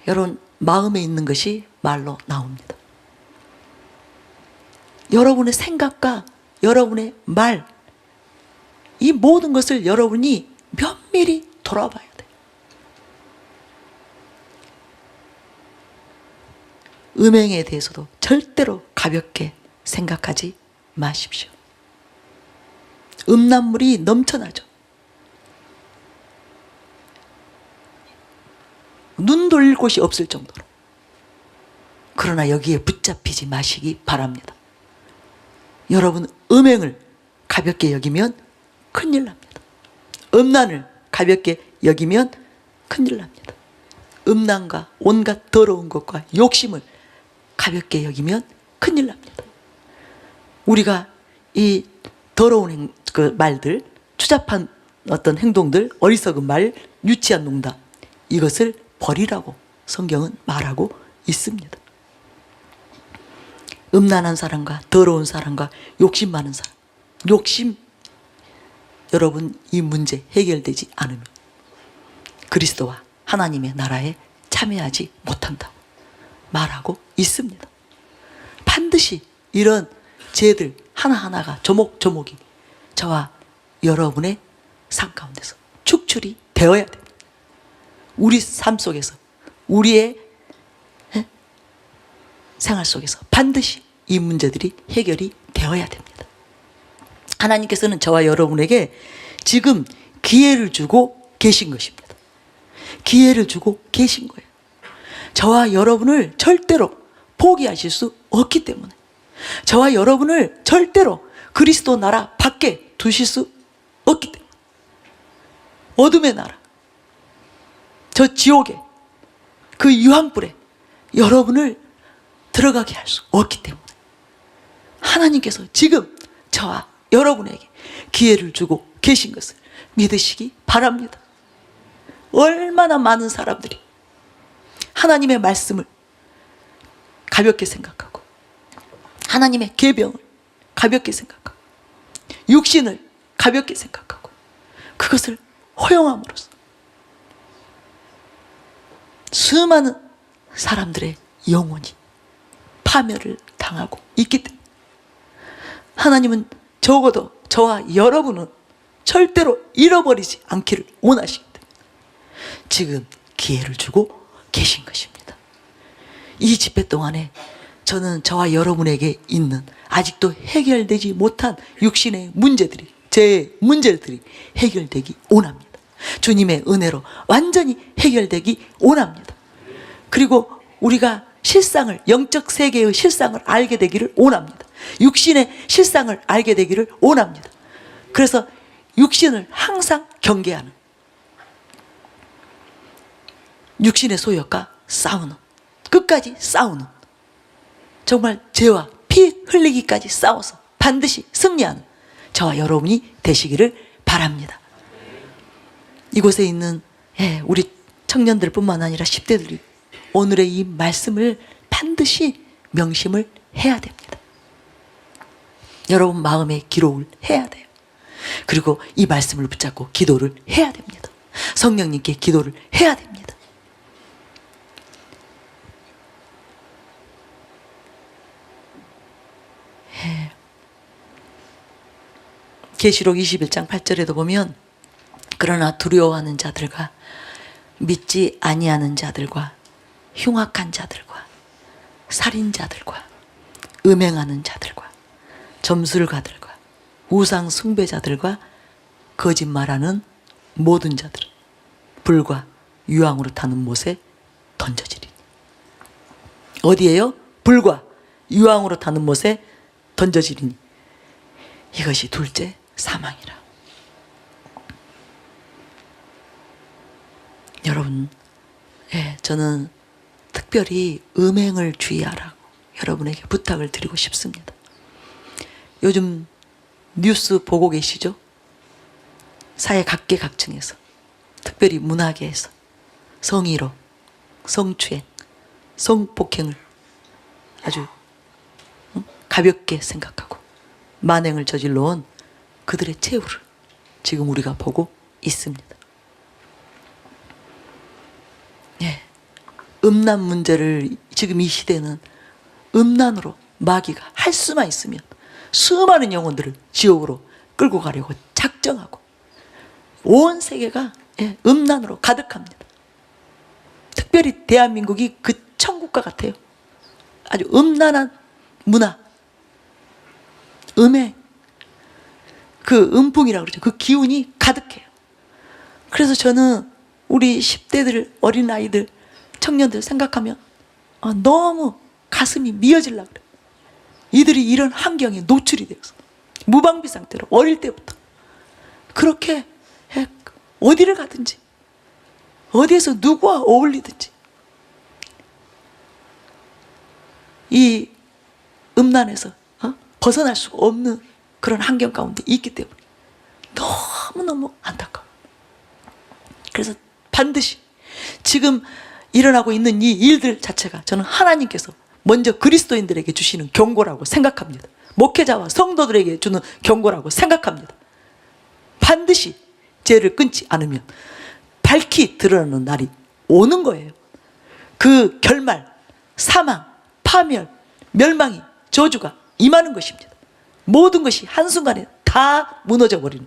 S1: 여러분 마음에 있는 것이 말로 나옵니다. 여러분의 생각과 여러분의 말, 이 모든 것을 여러분이 면밀히 돌아봐야 돼요. 음행에 대해서도 절대로 가볍게 생각하지 마십시오. 음란물이 넘쳐나죠. 눈 돌릴 곳이 없을 정도로. 그러나 여기에 붙잡히지 마시기 바랍니다. 여러분 음행을 가볍게 여기면 큰일 납니다. 음란을 가볍게 여기면 큰일 납니다. 음란과 온갖 더러운 것과 욕심을 가볍게 여기면 큰일 납니다. 우리가 이 더러운 그 말들, 추잡한 어떤 행동들, 어리석은 말, 유치한 농담, 이것을 버리라고 성경은 말하고 있습니다. 음란한 사람과 더러운 사람과 욕심 많은 사람, 욕심, 여러분 이 문제 해결되지 않으면 그리스도와 하나님의 나라에 참여하지 못한다고 말하고 있습니다. 반드시 이런 죄들 하나하나가 조목조목이 저와 여러분의 삶 가운데서 축출이 되어야 됩니다. 우리 삶 속에서, 우리의 생활 속에서 반드시 이 문제들이 해결이 되어야 됩니다. 하나님께서는 저와 여러분에게 지금 기회를 주고 계신 것입니다. 기회를 주고 계신 거예요. 저와 여러분을 절대로 포기하실 수 없기 때문에, 저와 여러분을 절대로 그리스도 나라 밖에 두실 수 없기 때문에, 어둠의 나라, 저 지옥에, 그 유황불에 여러분을 들어가게 할 수 없기 때문에 하나님께서 지금 저와 여러분에게 기회를 주고 계신 것을 믿으시기 바랍니다. 얼마나 많은 사람들이 하나님의 말씀을 가볍게 생각하고, 하나님의 계명을 가볍게 생각하고, 육신을 가볍게 생각하고, 그것을 허용함으로써 수많은 사람들의 영혼이 파멸을 당하고 있기 때문에 하나님은 적어도 저와 여러분은 절대로 잃어버리지 않기를 원하시기 때문에 지금 기회를 주고 계신 것입니다. 이 집회 동안에 저는 저와 여러분에게 있는 아직도 해결되지 못한 육신의 문제들이, 제 문제들이 해결되기 원합니다. 주님의 은혜로 완전히 해결되기 원합니다. 그리고 우리가 실상을, 영적 세계의 실상을 알게 되기를 원합니다. 육신의 실상을 알게 되기를 원합니다. 그래서 육신을 항상 경계하는, 육신의 소욕과 싸우는, 끝까지 싸우는, 정말 죄와 피 흘리기까지 싸워서 반드시 승리하는 저와 여러분이 되시기를 바랍니다. 이곳에 있는 우리 청년들 뿐만 아니라 10대들이 오늘의 이 말씀을 반드시 명심을 해야 됩니다. 여러분 마음에 기록을 해야 돼요. 그리고 이 말씀을 붙잡고 기도를 해야 됩니다. 성령님께 기도를 해야 됩니다. 계시록 21장 8절에도 보면, 그러나 두려워하는 자들과 믿지 아니하는 자들과 흉악한 자들과 살인자들과 음행하는 자들과 점술가들과 우상 숭배자들과 거짓말하는 모든 자들은 불과 유황으로 타는 못에 던져지리니. 어디에요? 불과 유황으로 타는 못에 던져지리니 이것이 둘째 사망이라. 여러분, 저는 특별히 음행을 주의하라고 여러분에게 부탁을 드리고 싶습니다. 요즘 뉴스 보고 계시죠? 사회 각계각층에서, 특별히 문화계에서 성희롱, 성추행, 성폭행을 아주 가볍게 생각하고 만행을 저질러 온 그들의 최후를 지금 우리가 보고 있습니다. 음란 문제를 지금 이 시대는 음란으로 마귀가 할 수만 있으면 수많은 영혼들을 지옥으로 끌고 가려고 작정하고, 온 세계가 음란으로 가득합니다. 특별히 대한민국이 그 천국과 같아요. 아주 음란한 문화, 음행, 그 음풍이라고 그러죠. 그 기운이 가득해요. 그래서 저는 우리 10대들, 어린아이들, 청년들 생각하면 너무 가슴이 미어지려고 그래요. 이들이 이런 환경에 노출이 되어서 무방비 상태로 어릴 때부터 그렇게 어디를 가든지, 어디에서 누구와 어울리든지 이 음란에서 벗어날 수 없는 그런 환경 가운데 있기 때문에 너무너무 안타까워. 그래서 반드시 지금 일어나고 있는 이 일들 자체가 저는 하나님께서 먼저 그리스도인들에게 주시는 경고라고 생각합니다. 목회자와 성도들에게 주는 경고라고 생각합니다. 반드시 죄를 끊지 않으면 밝히 드러나는 날이 오는 거예요. 그 결말, 사망, 파멸, 멸망이, 저주가 임하는 것입니다. 모든 것이 한순간에 다 무너져 버리는,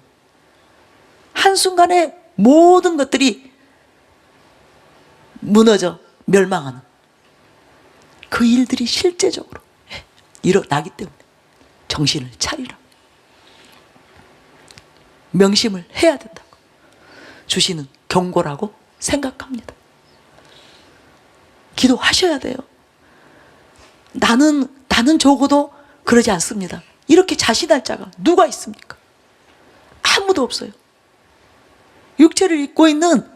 S1: 한순간에 모든 것들이 무너져 멸망하는 그 일들이 실제적으로 일어나기 때문에 정신을 차리라, 명심을 해야 된다고 주시는 경고라고 생각합니다. 기도하셔야 돼요. 나는 적어도 그러지 않습니다. 이렇게 자신할 자가 누가 있습니까? 아무도 없어요. 육체를 입고 있는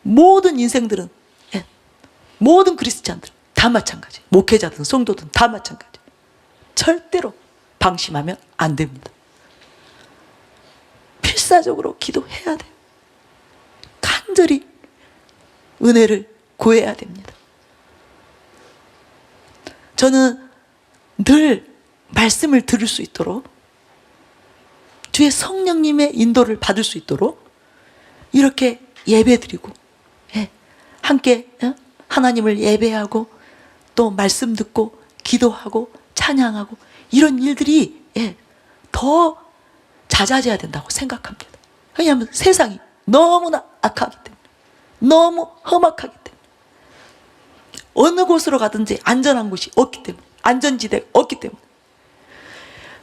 S1: 모든 인생들은, 모든 그리스찬들은 다 마찬가지, 목회자든 성도든 다 마찬가지. 절대로 방심하면 안 됩니다. 필사적으로 기도해야 돼요. 간절히 은혜를 구해야 됩니다. 저는 늘 말씀을 들을 수 있도록, 주의 성령님의 인도를 받을 수 있도록 이렇게 예배드리고, 함께 하나님을 예배하고 또 말씀 듣고 기도하고 찬양하고 이런 일들이 더 잦아져야 된다고 생각합니다. 왜냐하면 세상이 너무나 악하기 때문에, 너무 험악하기 때문에, 어느 곳으로 가든지 안전한 곳이 없기 때문에, 안전지대가 없기 때문에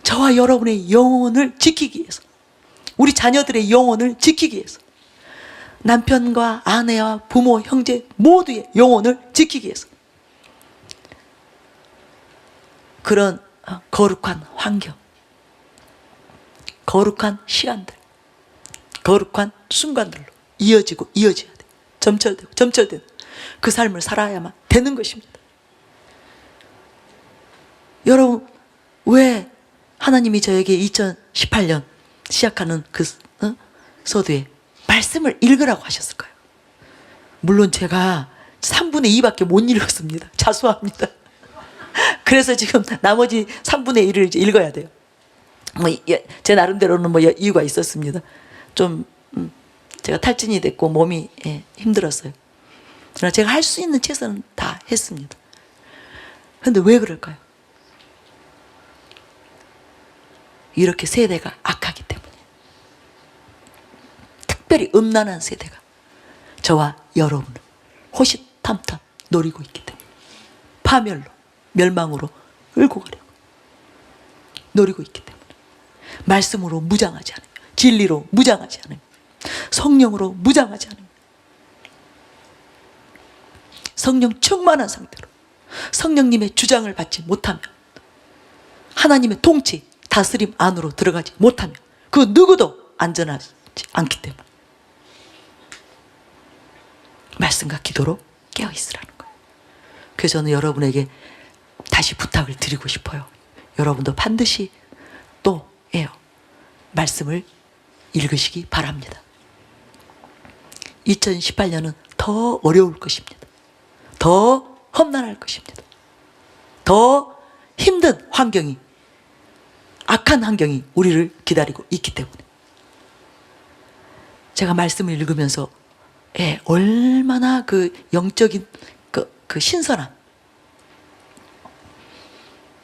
S1: 저와 여러분의 영혼을 지키기 위해서, 우리 자녀들의 영혼을 지키기 위해서, 남편과 아내와 부모, 형제 모두의 영혼을 지키기 위해서 그런 거룩한 환경, 거룩한 시간들, 거룩한 순간들로 이어지고 이어져야 돼. 점철되고 점철되는 그 삶을 살아야만 되는 것입니다. 여러분, 왜 하나님이 저에게 2018년 시작하는 그 서두에 말씀을 읽으라고 하셨을까요? 물론 제가 3분의 2밖에 못 읽었습니다. 자수합니다. 그래서 지금 나머지 3분의 1을 읽어야 돼요. 제 나름대로는 이유가 있었습니다. 좀 제가 탈진이 됐고 몸이 힘들었어요. 그러나 제가 할 수 있는 최선은 다 했습니다. 그런데 왜 그럴까요? 이렇게 세대가 악하기 때문에, 특별히 음란한 세대가 저와 여러분을 호시탐탐 노리고 있기 때문에, 파멸로, 멸망으로 끌고 가려고 노리고 있기 때문에, 말씀으로 무장하지 않으면, 진리로 무장하지 않으면, 성령으로 무장하지 않으면, 성령 충만한 상태로 성령님의 주장을 받지 못하면, 하나님의 통치, 다스림 안으로 들어가지 못하면 그 누구도 안전하지 않기 때문에 말씀과 기도로 깨어있으라는 거예요. 그래서 저는 여러분에게 다시 부탁을 드리고 싶어요. 여러분도 반드시 또 말씀을 읽으시기 바랍니다. 2018년은 더 어려울 것입니다. 더 험난할 것입니다. 더 힘든 환경이, 악한 환경이 우리를 기다리고 있기 때문에 제가 말씀을 읽으면서 얼마나 그 영적인 그 신선함,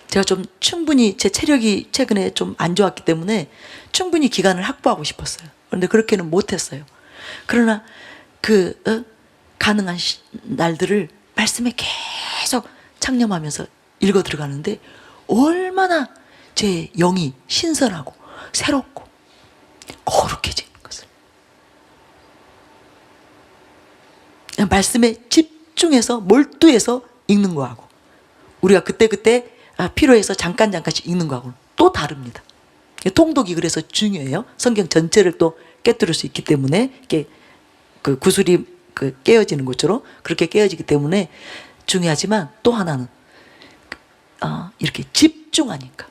S1: 제가 좀 충분히, 제 체력이 최근에 좀 안 좋았기 때문에 충분히 기간을 확보하고 싶었어요. 그런데 그렇게는 못했어요. 그러나 가능한 날들을 말씀에 계속 창념하면서 읽어 들어가는데 얼마나 제 영이 신선하고 새롭고 거룩해지는 것을, 말씀에 집중해서 몰두해서 읽는 거하고, 우리가 그때그때 필요해서 잠깐씩 읽는 거하고는 또 다릅니다. 통독이 그래서 중요해요. 성경 전체를 또 깨뜨릴 수 있기 때문에, 이게 그 구슬이 깨어지는 것처럼 그렇게 깨어지기 때문에 중요하지만, 또 하나는 이렇게 집중하니까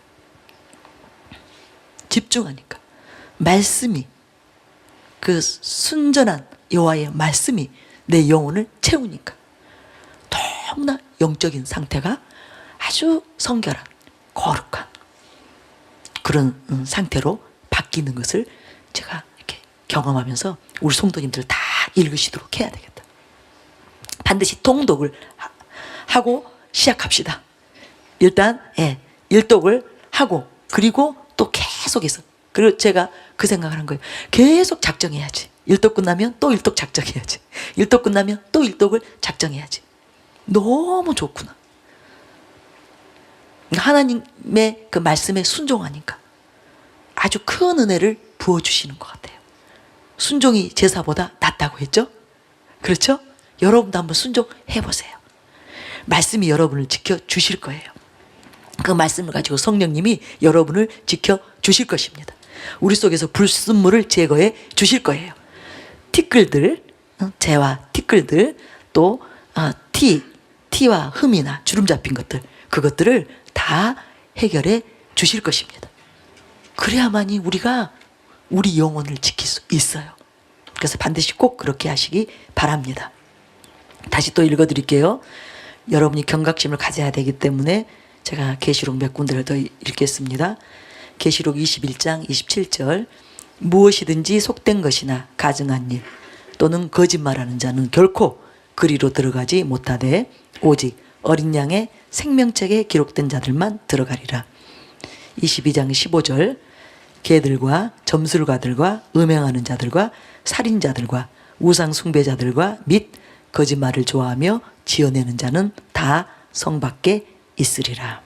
S1: 말씀이, 그 순전한 여호와의 말씀이 내 영혼을 채우니까 너무나 영적인 상태가 아주 성결한, 거룩한 그런 상태로 바뀌는 것을 제가 이렇게 경험하면서 우리 성도님들 다 읽으시도록 해야 되겠다. 반드시 통독을 하고 시작합시다. 일단 일독을 하고, 그리고 또 계속해서, 그리고 제가 그 생각을 한 거예요. 계속 작정해야지. 일독 끝나면 또 일독 작정해야지. 일독 끝나면 또 일독을 작정해야지. 너무 좋구나. 하나님의 그 말씀에 순종하니까 아주 큰 은혜를 부어주시는 것 같아요. 순종이 제사보다 낫다고 했죠? 그렇죠? 여러분도 한번 순종해보세요. 말씀이 여러분을 지켜주실 거예요. 그 말씀을 가지고 성령님이 여러분을 지켜주실 것입니다. 우리 속에서 불순물을 제거해 주실 거예요. 티끌들, 재와 티끌들, 또 티와 흠이나 주름 잡힌 것들, 그것들을 다 해결해 주실 것입니다. 그래야만이 우리가 우리 영혼을 지킬 수 있어요. 그래서 반드시 꼭 그렇게 하시기 바랍니다. 다시 또 읽어드릴게요. 여러분이 경각심을 가져야 되기 때문에 제가 계시록 몇 군데를 더 읽겠습니다. 계시록 21장 27절, 무엇이든지 속된 것이나 가증한 일 또는 거짓말하는 자는 결코 그리로 들어가지 못하되 오직 어린 양의 생명책에 기록된 자들만 들어가리라. 22장 15절, 개들과 점술가들과 음행하는 자들과 살인자들과 우상 숭배자들과 및 거짓말을 좋아하며 지어내는 자는 다 성 밖에 있으리라.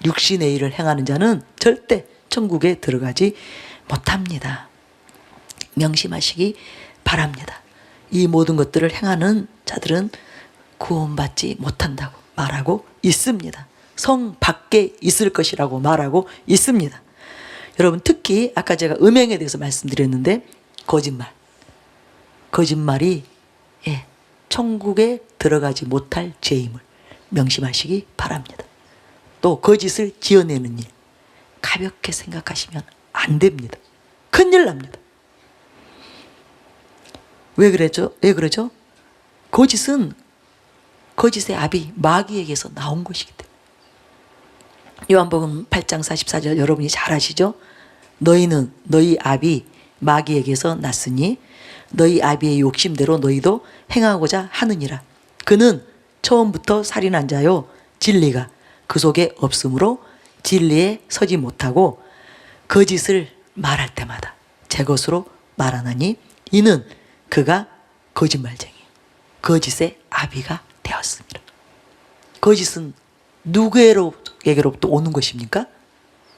S1: 육신의 일을 행하는 자는 절대 천국에 들어가지 못합니다. 명심하시기 바랍니다. 이 모든 것들을 행하는 자들은 구원받지 못한다고 말하고 있습니다. 성 밖에 있을 것이라고 말하고 있습니다. 여러분, 특히 아까 제가 음행에 대해서 말씀드렸는데 거짓말이 천국에 들어가지 못할 죄임을 명심하시기 바랍니다. 또 거짓을 지어내는 일 가볍게 생각하시면 안 됩니다. 큰일 납니다. 왜 그러죠? 거짓의 압이 마귀에게서 나온 것이기 때문에. 요한복음 8장 44절 여러분이 잘 아시죠? 너희는 너희 압이 마귀에게서 났으니 너희 아비의 욕심대로 너희도 행하고자 하느니라. 그는 처음부터 살인한 자요 진리가 그 속에 없으므로 진리에 서지 못하고 거짓을 말할 때마다 제 것으로 말하나니 이는 그가 거짓말쟁이, 거짓의 아비가 되었습니다. 거짓은 누구에게로부터 오는 것입니까?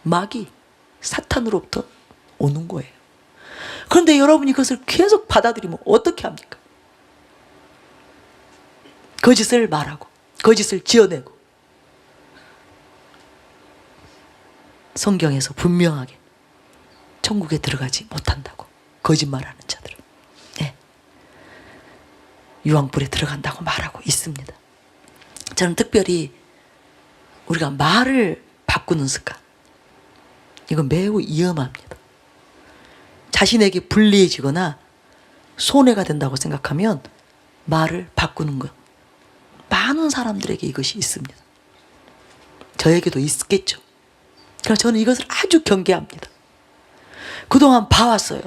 S1: 마귀, 사탄으로부터 오는 거예요. 그런데 여러분이 그것을 계속 받아들이면 어떻게 합니까? 거짓을 말하고 거짓을 지어내고. 성경에서 분명하게 천국에 들어가지 못한다고, 거짓말하는 자들은 유황불에 들어간다고 말하고 있습니다. 저는 특별히 우리가 말을 바꾸는 습관, 이건 매우 위험합니다. 자신에게 불리해지거나 손해가 된다고 생각하면 말을 바꾸는 것, 많은 사람들에게 이것이 있습니다. 저에게도 있겠죠. 그래서 저는 이것을 아주 경계합니다. 그동안 봐왔어요.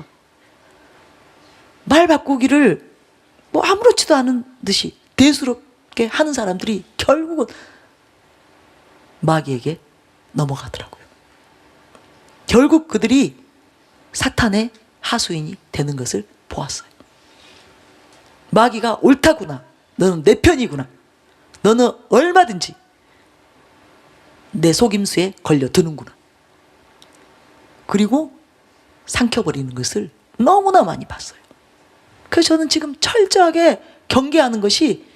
S1: 말 바꾸기를 뭐 아무렇지도 않은 듯이 대수롭게 하는 사람들이 결국은 마귀에게 넘어가더라고요. 결국 그들이 사탄의 하수인이 되는 것을 보았어요. 마귀가 옳다구나, 너는 내 편이구나, 너는 얼마든지 내 속임수에 걸려드는구나. 그리고 삼켜버리는 것을 너무나 많이 봤어요. 그래서 저는 지금 철저하게 경계하는 것이,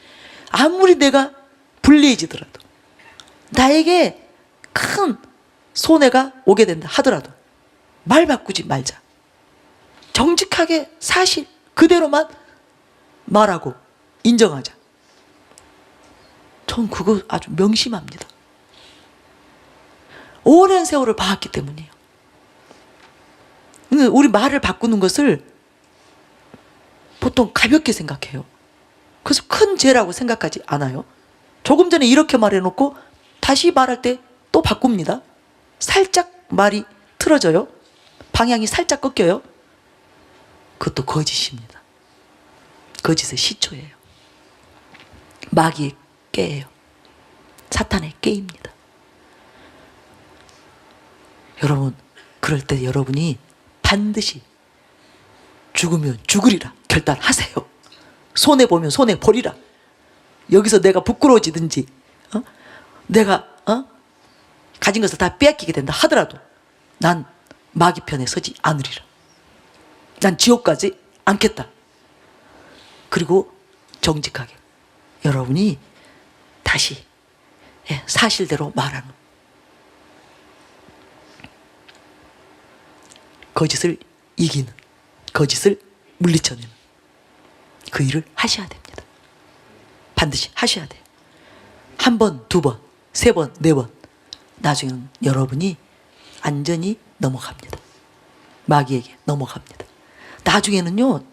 S1: 아무리 내가 불리해지더라도, 나에게 큰 손해가 오게 된다 하더라도 말 바꾸지 말자. 정직하게 사실 그대로만 말하고 인정하자. 전 그거 아주 명심합니다. 오랜 세월을 봐왔기 때문이에요. 우리 말을 바꾸는 것을 보통 가볍게 생각해요. 그래서 큰 죄라고 생각하지 않아요. 조금 전에 이렇게 말해놓고 다시 말할 때 또 바꿉니다. 살짝 말이 틀어져요. 방향이 살짝 꺾여요. 그것도 거짓입니다. 거짓의 시초예요. 마귀의 깨예요. 사탄의 깨입니다. 여러분, 그럴 때 여러분이 반드시 죽으면 죽으리라 결단하세요. 손해보면 손해보리라. 여기서 내가 부끄러워지든지 내가 가진 것을 다 빼앗기게 된다 하더라도 난 마귀 편에 서지 않으리라. 난 지옥 가지 않겠다. 그리고 정직하게 여러분이 다시 사실대로 말하는, 거짓을 이기는, 거짓을 물리쳐내는 그 일을 하셔야 됩니다. 반드시 하셔야 돼요. 한 번, 두 번, 세 번, 네 번. 나중에는 여러분이 완전히 넘어갑니다. 마귀에게 넘어갑니다. 나중에는요,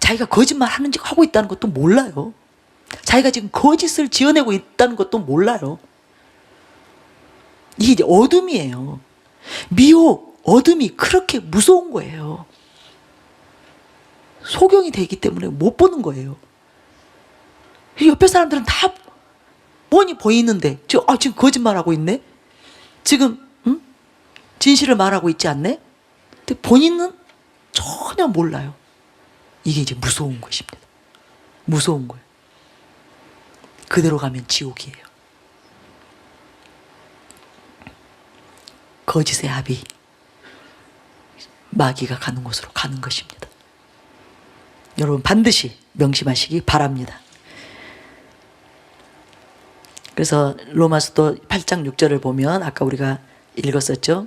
S1: 자기가 거짓말 하는지 하고 있다는 것도 몰라요. 자기가 지금 거짓을 지어내고 있다는 것도 몰라요. 이게 이제 어둠이에요. 미혹, 어둠이 그렇게 무서운 거예요. 소경이 되기 때문에 못 보는 거예요. 옆에 사람들은 다 뻔히 보이는데 지금 거짓말하고 있네? 지금 진실을 말하고 있지 않네? 근데 본인은 전혀 몰라요. 이게 이제 무서운 것입니다. 무서운 거예요. 그대로 가면 지옥이에요. 거짓의 합이 마귀가 가는 곳으로 가는 것입니다. 여러분 반드시 명심하시기 바랍니다. 그래서 로마서도 8장 6절을 보면 아까 우리가 읽었었죠.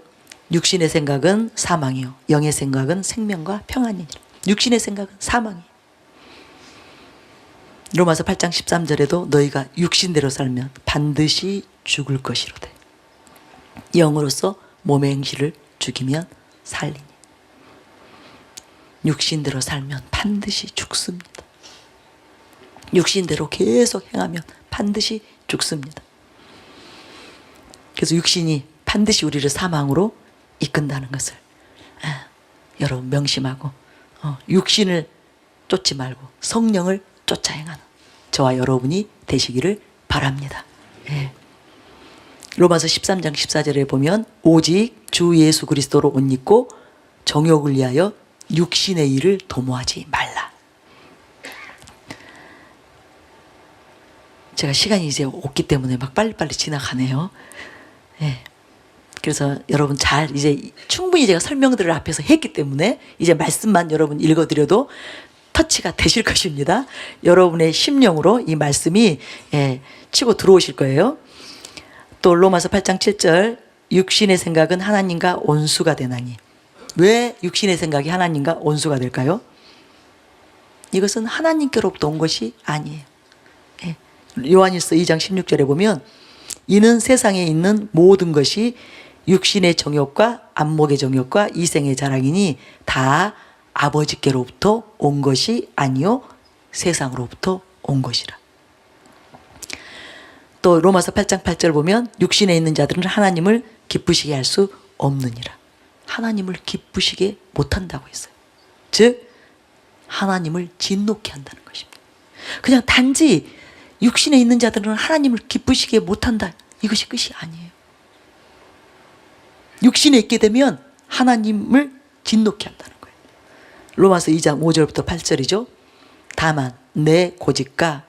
S1: 육신의 생각은 사망이요 영의 생각은 생명과 평안이니라. 육신의 생각은 사망이에요. 로마서 8장 13절에도 너희가 육신대로 살면 반드시 죽을 것이로되 영으로서 몸의 행실을 죽이면 살리니. 육신대로 살면 반드시 죽습니다. 육신대로 계속 행하면 반드시 죽습니다. 그래서 육신이 반드시 우리를 사망으로 이끈다는 것을 여러분 명심하고 육신을 쫓지 말고 성령을 쫓아 행하는 저와 여러분이 되시기를 바랍니다. 예. 로마서 13장 14절에 보면 오직 주 예수 그리스도로 옷 입고 정욕을 위하여 육신의 일을 도모하지 말라. 제가 시간이 이제 없기 때문에 막 빨리빨리 지나가네요. 예. 그래서 여러분 잘 이제 충분히 제가 설명들을 앞에서 했기 때문에 이제 말씀만 여러분 읽어드려도 터치가 되실 것입니다. 여러분의 심령으로 이 말씀이 치고 들어오실 거예요. 또 로마서 8장 7절 육신의 생각은 하나님과 온수가 되나니. 왜 육신의 생각이 하나님과 온수가 될까요? 이것은 하나님께로부터 온 것이 아니에요. 요한일서 2장 16절에 보면 이는 세상에 있는 모든 것이 육신의 정욕과 안목의 정욕과 이생의 자랑이니 다 아버지께로부터 온 것이 아니요 세상으로부터 온 것이라. 또 로마서 8장 8절 보면 육신에 있는 자들은 하나님을 기쁘시게 할 수 없느니라. 하나님을 기쁘시게 못한다고 했어요. 즉 하나님을 진노케 한다는 것입니다. 그냥 단지 육신에 있는 자들은 하나님을 기쁘시게 못한다, 이것이 끝이 아니에요. 육신에 있게 되면 하나님을 진노케 한다는 거예요. 로마서 2장 5절부터 8절이죠. 다만 내 고집과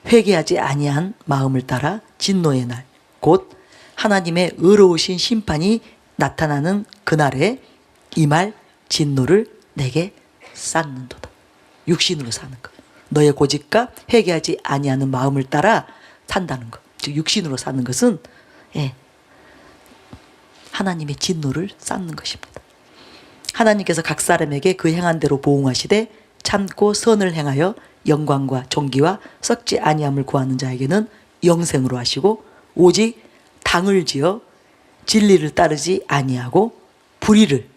S1: 회개하지 아니한 마음을 따라 진노의 날 곧 하나님의 의로우신 심판이 나타나는 그날에 이 말 진노를 내게 쌓는도다. 육신으로 사는 것. 너의 고집과 회개하지 아니하는 마음을 따라 산다는 것. 즉 육신으로 사는 것은 하나님의 진노를 쌓는 것입니다. 하나님께서 각 사람에게 그 행한 대로 보응하시되 참고 선을 행하여 영광과 존귀와 썩지 아니함을 구하는 자에게는 영생으로 하시고 오직 당을 지어 진리를 따르지 아니하고 불의를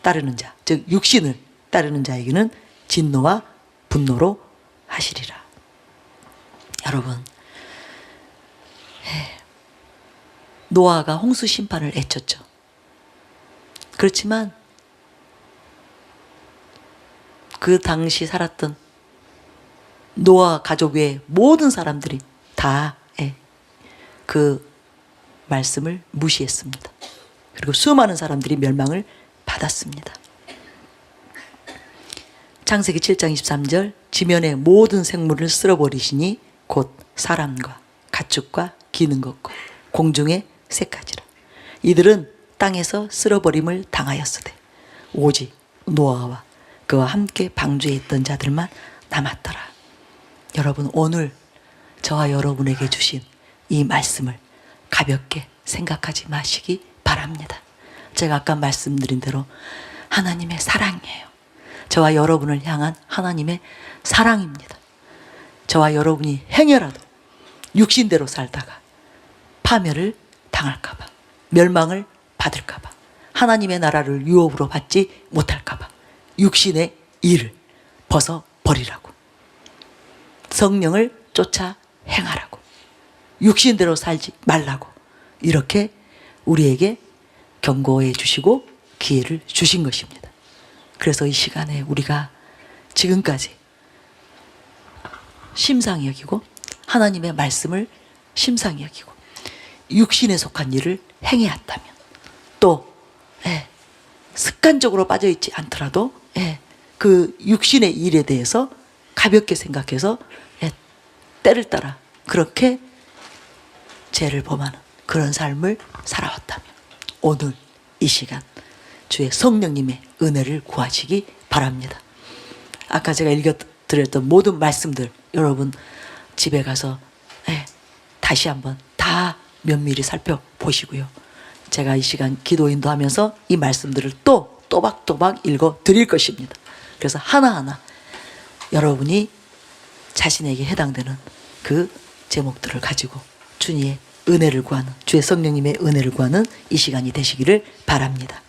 S1: 따르는 자, 즉 육신을 따르는 자에게는 진노와 분노로 하시리라. 여러분, 노아가 홍수 심판을 애쳤죠. 그렇지만 그 당시 살았던 노아 가족 외의 모든 사람들이 다 그 말씀을 무시했습니다. 그리고 수많은 사람들이 멸망을 받았습니다. 창세기 7장 23절, 지면의 모든 생물을 쓸어버리시니 곧 사람과 가축과 기는 것과 공중의 새까지라. 이들은 땅에서 쓸어버림을 당하였으되 오직 노아와 그와 함께 방주에 있던 자들만 남았더라. 여러분, 오늘 저와 여러분에게 주신 이 말씀을 가볍게 생각하지 마시기 바랍니다. 제가 아까 말씀드린 대로 하나님의 사랑이에요. 저와 여러분을 향한 하나님의 사랑입니다. 저와 여러분이 행여라도 육신대로 살다가 파멸을 당할까봐, 멸망을 받을까봐, 하나님의 나라를 유업으로 받지 못할까봐 육신의 일을 벗어버리라고, 성령을 쫓아 행하라고, 육신대로 살지 말라고 이렇게 우리에게 경고해 주시고 기회를 주신 것입니다. 그래서 이 시간에 우리가 지금까지 심상히 여기고 하나님의 말씀을 심상히 여기고 육신에 속한 일을 행해왔다면, 또 습관적으로 빠져있지 않더라도 그 육신의 일에 대해서 가볍게 생각해서 때를 따라 그렇게 죄를 범하는 그런 삶을 살아왔다면 오늘 이 시간 주의 성령님의 은혜를 구하시기 바랍니다. 아까 제가 읽어드렸던 모든 말씀들 여러분 집에 가서 다시 한번 다 면밀히 살펴보시고요. 제가 이 시간 기도 인도하면서 이 말씀들을 또 또박또박 읽어 드릴 것입니다. 그래서 하나하나 여러분이 자신에게 해당되는 그 제목들을 가지고 주님의 은혜를 구하는, 주의 성령님의 은혜를 구하는 이 시간이 되시기를 바랍니다.